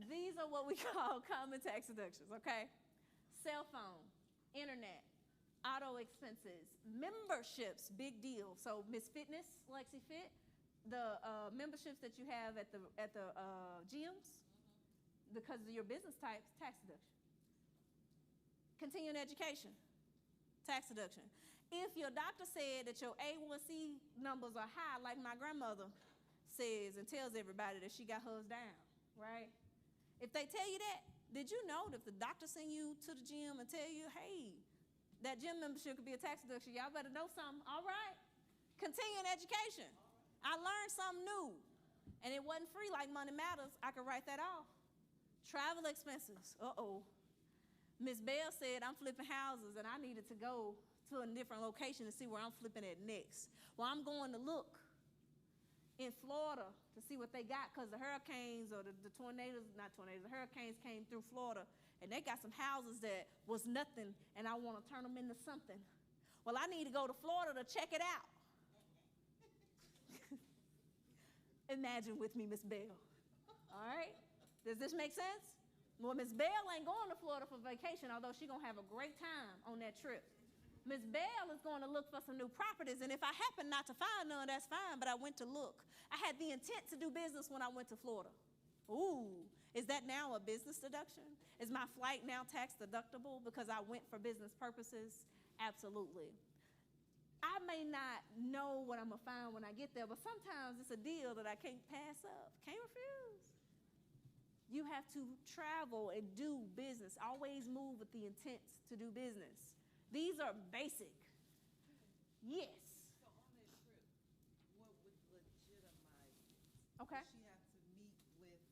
These are what we call common tax deductions, okay? Cell phone, internet, auto expenses, memberships, big deal. So Miss Fitness, Lexi Fit, the memberships that you have at the gyms, because of your business type, tax deduction. Continuing education, tax deduction. If your doctor said that your A1C numbers are high, like my grandmother says and tells everybody that she got hers down, right? If they tell you that, did you know that if the doctor send you to the gym and tell you, hey, that gym membership could be a tax deduction, y'all better know something, all right? Continuing education. I learned something new, and it wasn't free like Money Matters. I could write that off. Travel expenses, Miss Bell said I'm flipping houses, and I needed to go to a different location to see where I'm flipping at next. Well, I'm going to look in Florida to see what they got, because the hurricanes or the hurricanes came through Florida, and they got some houses that was nothing, and I want to turn them into something. Well, I need to go to Florida to check it out. Imagine with me, Miss Bell. All right? Does this make sense? Well, Miss Bell ain't going to Florida for vacation, although she's going to have a great time on that trip. Miss Bell is going to look for some new properties, and if I happen not to find none, that's fine, but I went to look. I had the intent to do business when I went to Florida. Ooh, is that now a business deduction? Is my flight now tax deductible because I went for business purposes? Absolutely. I may not know what I'm going to find when I get there, but sometimes it's a deal that I can't pass up, can't refuse. You have to travel and do business. Always move with the intent to do business. These are basic. Yes. So on that trip, what would legitimize it? Okay. Does she have to meet with?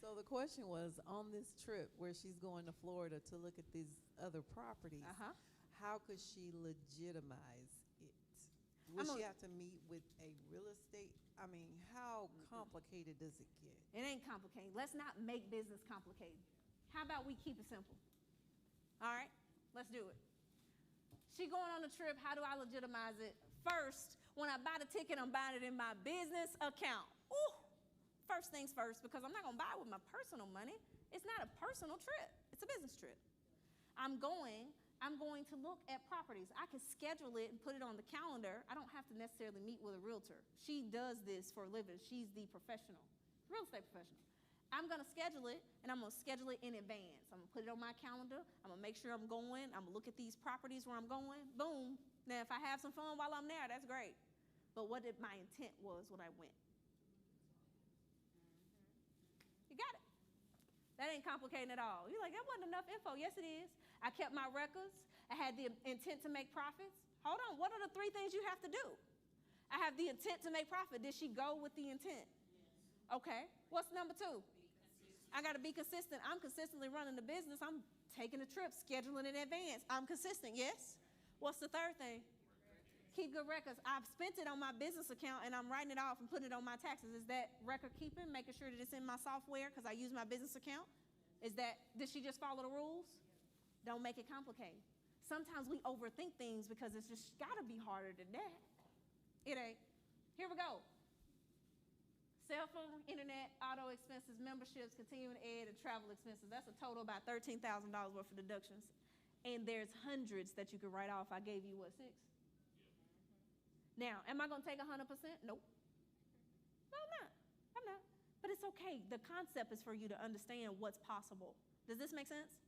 So the question was, on this trip where she's going to Florida to look at these other properties, how could she legitimize it? Would she have to meet with a real estate? I mean, how complicated does it get? It ain't complicated. Let's not make business complicated. How about we keep it simple? All right, let's do it. She going on a trip, how do I legitimize it? First, when I buy the ticket, I'm buying it in my business account. Ooh, first things first, because I'm not gonna buy it with my personal money. It's not a personal trip, it's a business trip. I'm going to look at properties. I can schedule it and put it on the calendar. I don't have to necessarily meet with a realtor. She does this for a living. She's the professional, real estate professional. I'm gonna schedule it, and I'm gonna schedule it in advance. I'm gonna put it on my calendar. I'm gonna make sure I'm going. I'm gonna look at these properties where I'm going. Boom. Now, if I have some fun while I'm there, that's great. But what my intent was when I went. You got it. That ain't complicated at all. You're like, that wasn't enough info. Yes, it is. I kept my records. I had the intent to make profits. Hold on. What are the 3 things you have to do? I have the intent to make profit. Did she go with the intent? Okay. What's number 2? I got to be consistent. I'm consistently running the business. I'm taking a trip, scheduling in advance. I'm consistent, yes? What's the third thing? Keep good records. I've spent it on my business account and I'm writing it off and putting it on my taxes. Is that record keeping, making sure that it's in my software because I use my business account? Did she just follow the rules? Don't make it complicated. Sometimes we overthink things because it's just got to be harder than that. It ain't. Here we go. Cell phone, internet, auto expenses, memberships, continuing ed, and travel expenses. That's a total about $13,000 worth of deductions. And there's hundreds that you could write off. I gave you, what, 6? Now, am I going to take 100%? Nope. No, I'm not. But it's okay. The concept is for you to understand what's possible. Does this make sense?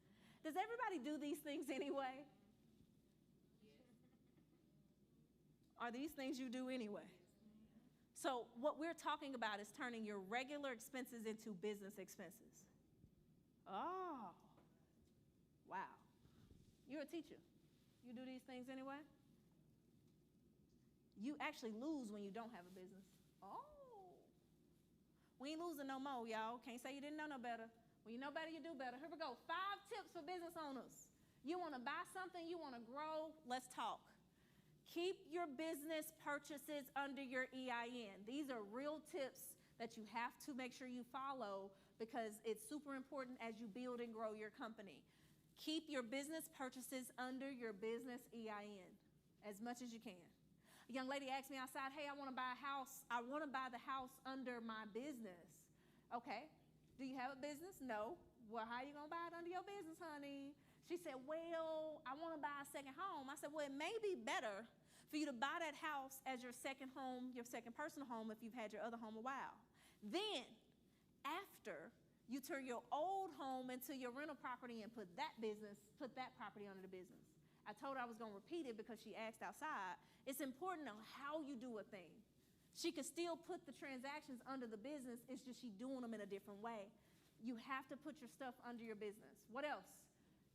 Does everybody do these things anyway? Are these things you do anyway? So what we're talking about is turning your regular expenses into business expenses. Oh, wow. You're a teacher. You do these things anyway? You actually lose when you don't have a business. Oh. We ain't losing no more, y'all. Can't say you didn't know no better. When you know better, you do better. Here we go. 5 tips for business owners. You want to buy something, you want to grow, let's talk. Keep your business purchases under your EIN. These are real tips that you have to make sure you follow because it's super important as you build and grow your company. Keep your business purchases under your business EIN as much as you can. A young lady asked me outside, hey, I want to buy a house. I want to buy the house under my business. Okay. Do you have a business? No. Well, how are you going to buy it under your business, honey? She said, well, I want to buy a second home. I said, well, it may be better for you to buy that house as your second home, your second personal home if you've had your other home a while. Then, after you turn your old home into your rental property and put that property under the business. I told her I was going to repeat it because she asked outside. It's important on how you do a thing. She could still put the transactions under the business. It's just she doing them in a different way. You have to put your stuff under your business. What else?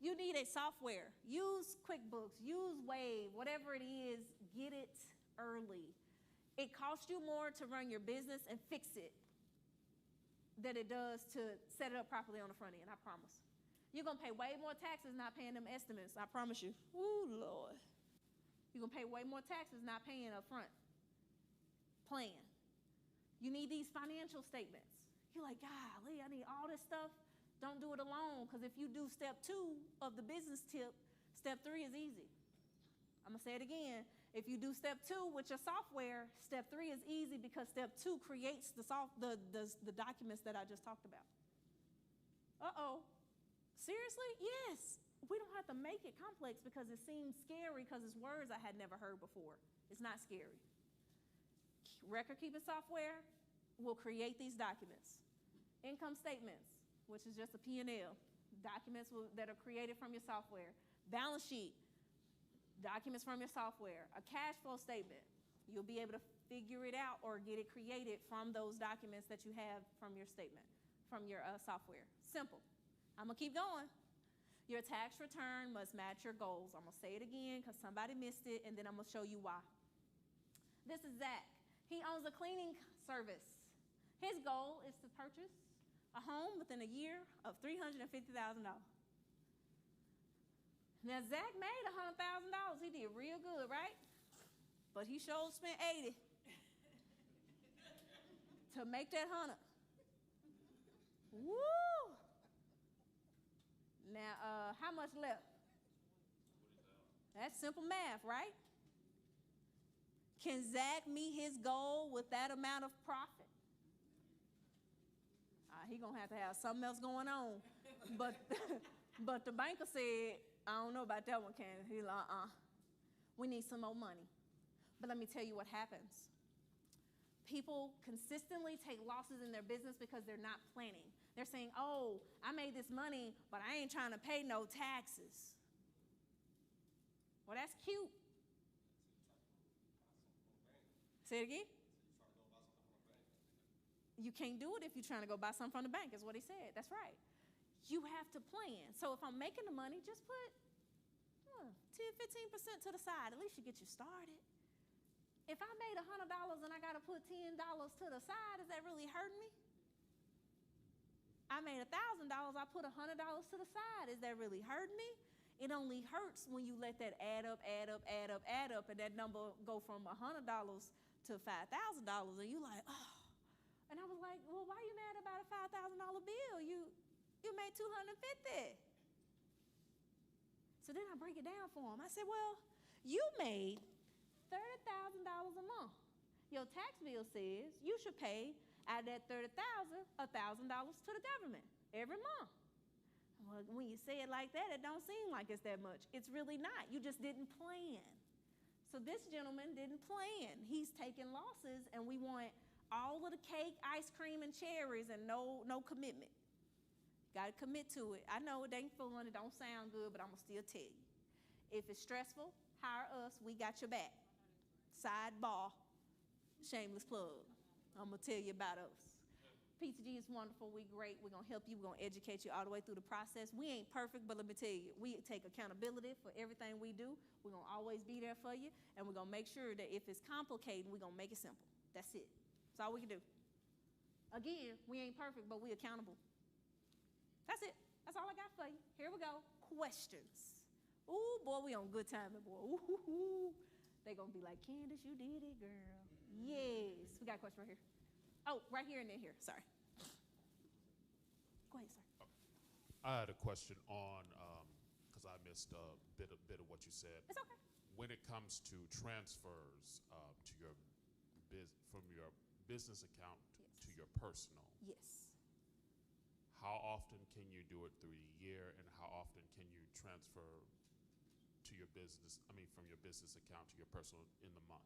You need a software. Use QuickBooks, use Wave, whatever it is, get it early. It costs you more to run your business and fix it than it does to set it up properly on the front end, I promise. You're going to pay way more taxes not paying them estimates, I promise you. Ooh, Lord. You're going to pay way more taxes not paying up front. Plan. You need these financial statements. You're like, golly, I need all this stuff. Don't do it alone, because if you do step 2 of the business tip, step 3 is easy. I'm going to say it again. If you do step 2 with your software, step 3 is easy because step 2 creates the documents that I just talked about. Uh-oh. Seriously? Yes. We don't have to make it complex because it seems scary because it's words I had never heard before. It's not scary. Record-keeping software will create these documents. Income statements, which is just a P&L. Documents that are created from your software. Balance sheet, documents from your software. A cash flow statement, you'll be able to figure it out or get it created from those documents that you have from your statement, from your software. Simple. I'm going to keep going. Your tax return must match your goals. I'm going to say it again because somebody missed it, and then I'm going to show you why. This is Zach. He owns a cleaning service. His goal is to purchase a home within a year of $350,000. Now, Zach made $100,000. He did real good, right? But he sure spent 80 to make that 100. Woo! Now, how much left? That's simple math, right? Can Zach meet his goal with that amount of profit? He gonna have to have something else going on. But the banker said, I don't know about that one, Candy. He's like, we need some more money. But let me tell you what happens. People consistently take losses in their business because they're not planning. They're saying, oh, I made this money, but I ain't trying to pay no taxes. Well, that's cute. Say it again. You can't do it if you're trying to go buy something from the bank, is what he said. That's right. You have to plan. So if I'm making the money, just put 10, 15% to the side. At least you get you started. If I made $100 and I got to put $10 to the side, is that really hurting me? I made $1,000, I put $100 to the side. Is that really hurting me? It only hurts when you let that add up, and that number go from $100 to $5,000, and you like, oh. And I was like, well, why are you mad about a $5,000 bill? You made $250. So then I break it down for him. I said, well, you made $30,000 a month. Your tax bill says you should pay out of that $30,000, $1,000 to the government every month. Well, when you say it like that, it don't seem like it's that much. It's really not. You just didn't plan. So this gentleman didn't plan. He's taking losses, and we want all of the cake, ice cream, and cherries, and no commitment. Got to commit to it. I know it ain't fun. It don't sound good, but I'm going to still tell you. If it's stressful, hire us. We got your back. Sidebar. Shameless plug. I'm going to tell you about us. PTG is wonderful. We're great. We're going to help you. We're going to educate you all the way through the process. We ain't perfect, but let me tell you, we take accountability for everything we do. We're going to always be there for you, and we're going to make sure that if it's complicated, we're going to make it simple. That's it. That's all we can do. Again, we ain't perfect, but we accountable. That's it. That's all I got for you. Here we go. Questions. Ooh, boy, we on good timing, boy. Ooh. They going to be like, Candace, you did it, girl. Yes. We got a question right here. Oh, right here and then here. Sorry. Go ahead, sir. I had a question on, because I missed a bit of what you said. It's okay. When it comes to transfers to your from your business account to your personal, yes. How often can you do it through the year, and how often can you transfer to your business, from your business account to your personal in the month?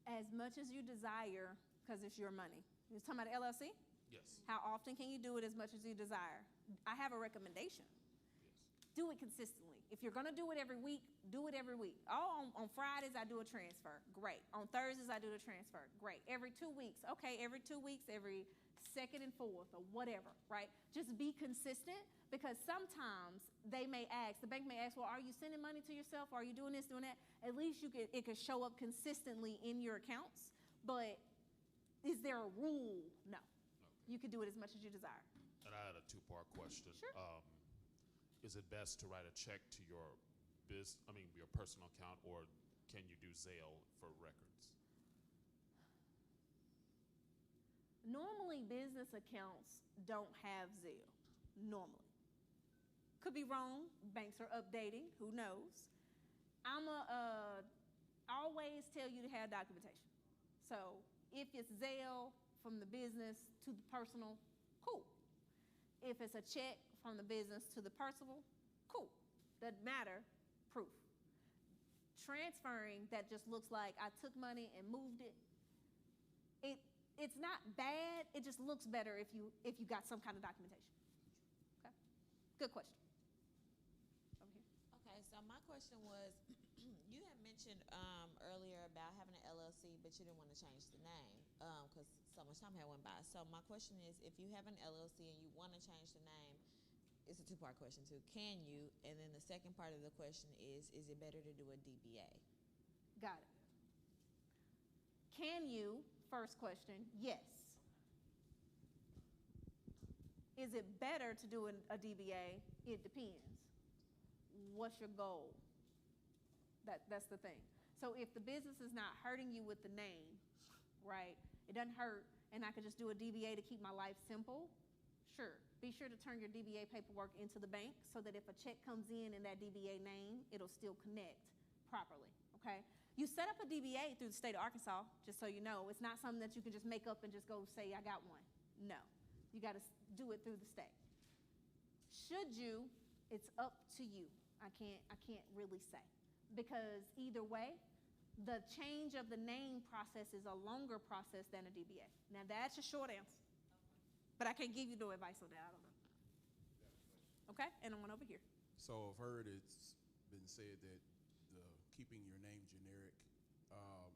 As much as you desire, because it's your money. You're talking about the LLC? Yes. How often can you do it? As much as you desire. I have a recommendation. Yes. Do it consistently. If you're going to do it every week, do it every week. Oh, on Fridays, I do a transfer. Great. On Thursdays, I do a transfer. Great. Every 2 weeks. Okay, every 2 weeks, every second and fourth, or whatever, right? Just be consistent, because sometimes they may ask, the bank may ask, well, are you sending money to yourself? Or are you doing this, doing that? At least it could show up consistently in your accounts. But is there a rule? No. You can do it as much as you desire. And I had a two-part question. Sure. Is it best to write a check to your your personal account, or can you do Zelle for records? Normally, business accounts don't have Zelle. Normally. Could be wrong. Banks are updating. Who knows? I'm always tell you to have documentation. So if it's Zelle from the business to the personal, cool. If it's a check from the business to the personal, cool. Doesn't matter, proof. Transferring that just looks like I took money and moved it. It's not bad. It just looks better if you got some kind of documentation. Okay. Good question. Over here. Okay, so my question was, you had mentioned earlier about having an LLC, but you didn't want to change the name because so much time had went by. So my question is, if you have an LLC and you want to change the name, it's a two-part question too. Can you? And then the second part of the question is it better to do a DBA? Got it. Can you? First question, yes. Is it better to do a DBA? It depends. What's your goal? That's the thing. So if the business is not hurting you with the name, right, it doesn't hurt, and I could just do a DBA to keep my life simple, sure. Be sure to turn your DBA paperwork into the bank so that if a check comes in that DBA name, it'll still connect properly, okay? You set up a DBA through the state of Arkansas, just so you know. It's not something that you can just make up and just go say, I got one. No. You got to do it through the state. Should you? It's up to you. I can't really say. Because either way, the change of the name process is a longer process than a DBA. Now, that's a short answer. But I can't give you no advice on that. I don't know. Okay? And one over here. So I've heard it's been said that keeping your name generic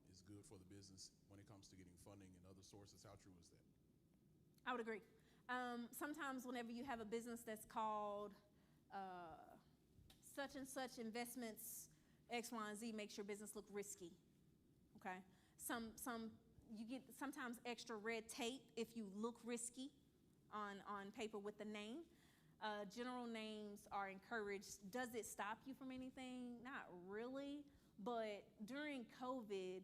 is good for the business when it comes to getting funding and other sources. How true is that? I would agree. Sometimes whenever you have a business that's called such and such investments, X, Y, and Z makes your business look risky. Okay? You get sometimes extra red tape if you look risky on paper with the name. General names are encouraged. Does it stop you from anything? Not really, but during COVID,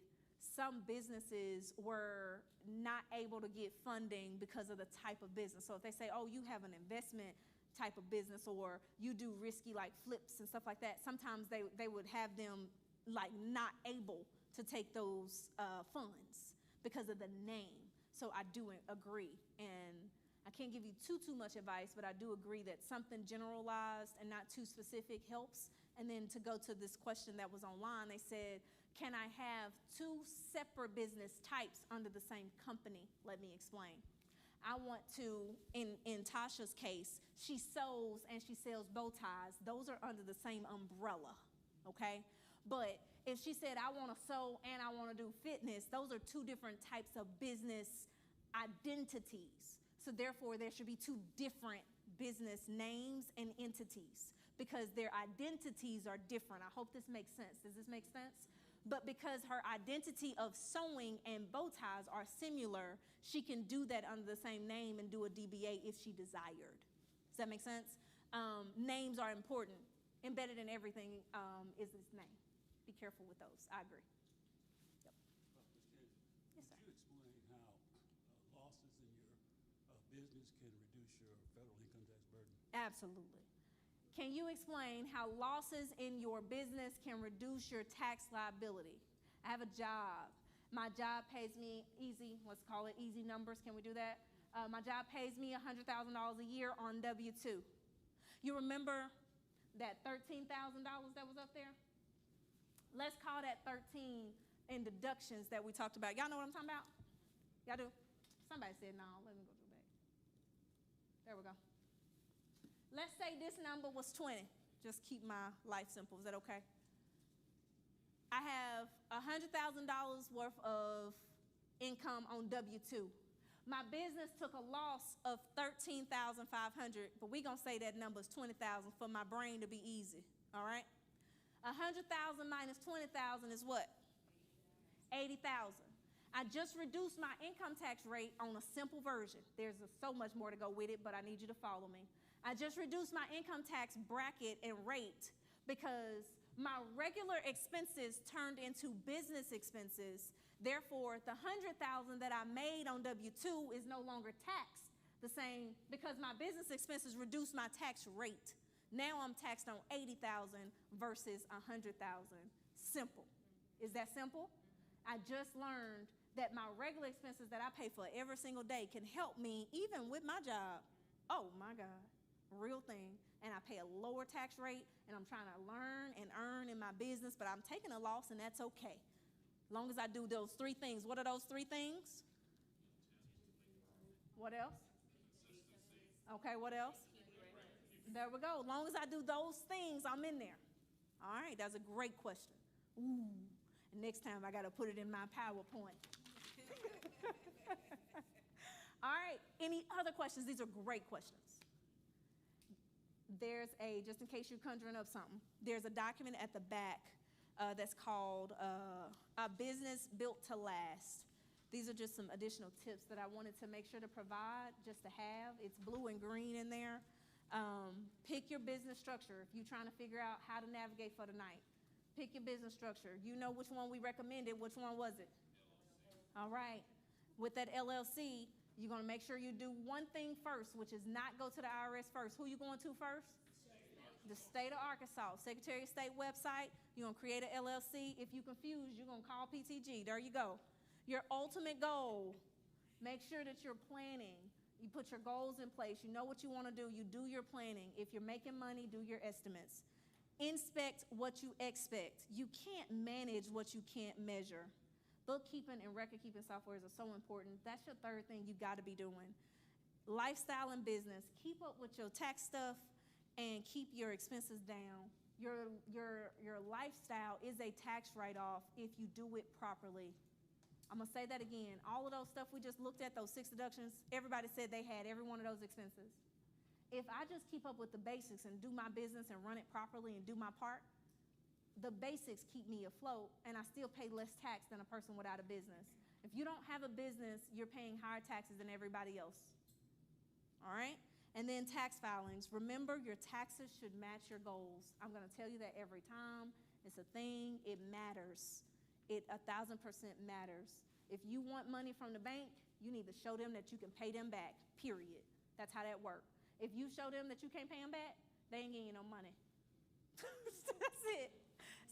some businesses were not able to get funding because of the type of business. So if they say, oh, you have an investment type of business, or you do risky like flips and stuff like that, sometimes they would have them like not able to take those funds because of the name. So I do agree, and I can't give you too much advice, but I do agree that something generalized and not too specific helps. And then to go to this question that was online, they said, can I have two separate business types under the same company? Let me explain. I want to, in Tasha's case, she sews and she sells bow ties. Those are under the same umbrella, okay? But if she said, I want to sew and I want to do fitness, those are two different types of business identities. So therefore, there should be two different business names and entities because their identities are different. I hope this makes sense. Does this make sense? But because her identity of sewing and bow ties are similar, she can do that under the same name and do a DBA if she desired. Does that make sense? Names are important. Embedded in everything is this name. Be careful with those. I agree. Yep. Yes, sir. Could you explain how losses in your business can reduce your federal income tax burden? Absolutely. Can you explain how losses in your business can reduce your tax liability? I have a job. My job pays me easy, let's call it easy numbers. Can we do that? My job pays me $100,000 a year on W-2. You remember that $13,000 that was up there? Let's call that 13 in deductions that we talked about. Y'all know what I'm talking about? Y'all do? Somebody said no. Let me go to the back. There we go. Let's say this number was 20. Just keep my life simple. Is that okay? I have $100,000 worth of income on W-2. My business took a loss of $13,500, but we're going to say that number is $20,000 for my brain to be easy, all right? 100,000 minus 20,000 is what? 80,000. I just reduced my income tax rate on a simple version. There's so much more to go with it, but I need you to follow me. I just reduced my income tax bracket and rate because my regular expenses turned into business expenses. Therefore, the $100,000 that I made on W-2 is no longer taxed the same because my business expenses reduced my tax rate. Now I'm taxed on $80,000 versus $100,000. Simple. Is that simple? I just learned that my regular expenses that I pay for every single day can help me even with my job. Oh my God. Real thing. And I pay a lower tax rate, and I'm trying to learn and earn in my business, but I'm taking a loss, and that's okay. As long as I do those three things. What are those three things? What else? Okay, what else? There we go. As long as I do those things, I'm in there. All right, that's a great question. Ooh, and next time I got to put it in my PowerPoint. All right, any other questions? These are great questions. There's just in case you're conjuring up something, there's a document at the back that's called A Business Built to Last. These are just some additional tips that I wanted to make sure to provide, just to have. It's blue and green in there. Pick your business structure if you're trying to figure out how to navigate for the night. Pick your business structure. You know which one we recommended. Which one was it? LLC. All right. With that LLC, you're going to make sure you do one thing first, which is not go to the IRS first. Who you going to first? The state of Arkansas. Secretary of State website. You're going to create an LLC. If you're confused, you're going to call PTG. There you go. Your ultimate goal, make sure that you're planning. You put your goals in place. You know what you want to do. You do your planning. If you're making money, do your estimates. Inspect what you expect. You can't manage what you can't measure. Bookkeeping and record-keeping softwares are so important. That's your third thing you got to be doing. Lifestyle and business. Keep up with your tax stuff and keep your expenses down. Your lifestyle is a tax write-off if you do it properly. I'm going to say that again. All of those stuff we just looked at, those 6 deductions, everybody said they had every one of those expenses. If I just keep up with the basics and do my business and run it properly and do my part, the basics keep me afloat, and I still pay less tax than a person without a business. If you don't have a business, you're paying higher taxes than everybody else. All right? And then tax filings. Remember, your taxes should match your goals. I'm going to tell you that every time. It's a thing. It matters. It 1,000% matters. If you want money from the bank, you need to show them that you can pay them back, period. That's how that works. If you show them that you can't pay them back, they ain't getting you no money. That's it.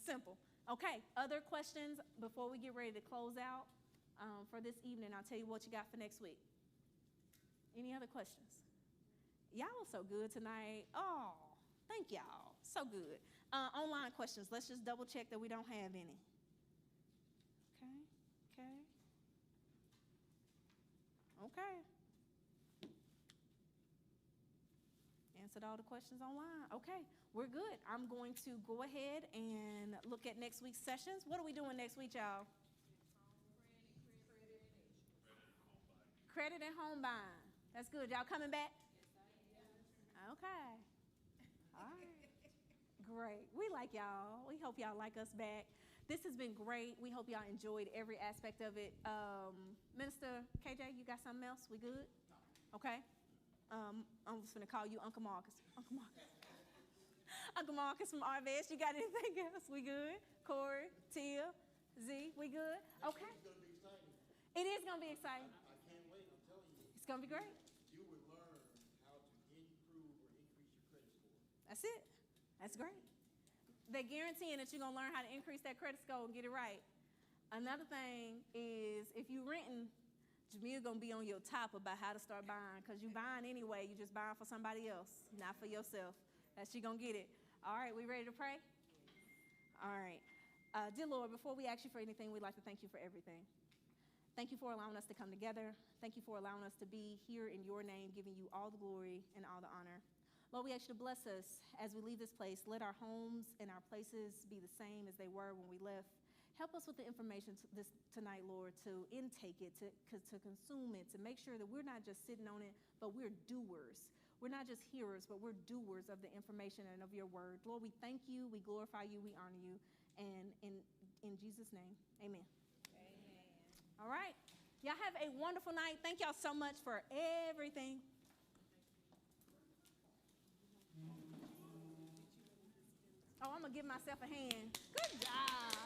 Simple. Okay, other questions before we get ready to close out for this evening? I'll tell you what you got for next week. Any other questions? Y'all are so good tonight. Oh, thank y'all. So good. Online questions. Let's just double check that we don't have any. Okay. Answered all the questions online. Okay, we're good. I'm going to go ahead and look at next week's sessions. What are we doing next week, y'all? Credit and home buying. That's good. Y'all coming back? Okay. All right. Great. We like y'all. We hope y'all like us back. This has been great. We hope y'all enjoyed every aspect of it. Minister KJ, you got something else? We good? Okay. I'm just going to call you Uncle Marcus. Uncle Marcus. Uncle Marcus from RVS, you got anything else? We good? Corey, Tia, Z, we good? Okay. It is going to be exciting. I can't wait. I'm telling you. It's going to be great. You will learn how to improve or increase your credit score. That's it. That's great. They're guaranteeing that you're going to learn how to increase that credit score and get it right. Another thing is if you're renting, Jamil going to be on your top about how to start buying because you're buying anyway. You're just buying for somebody else, not for yourself. That she going to get it. All right, we ready to pray? All right. Dear Lord, before we ask you for anything, we'd like to thank you for everything. Thank you for allowing us to come together. Thank you for allowing us to be here in your name, giving you all the glory and all the honor. Lord, we ask you to bless us as we leave this place. Let our homes and our places be the same as they were when we left. Help us with the information tonight, Lord, to intake it, to consume it, to make sure that we're not just sitting on it, but we're doers. We're not just hearers, but we're doers of the information and of your word. Lord, we thank you, we glorify you, we honor you. And in Jesus' name, amen. Amen. All right. Y'all have a wonderful night. Thank y'all so much for everything. Oh, I'm going to give myself a hand. Good job.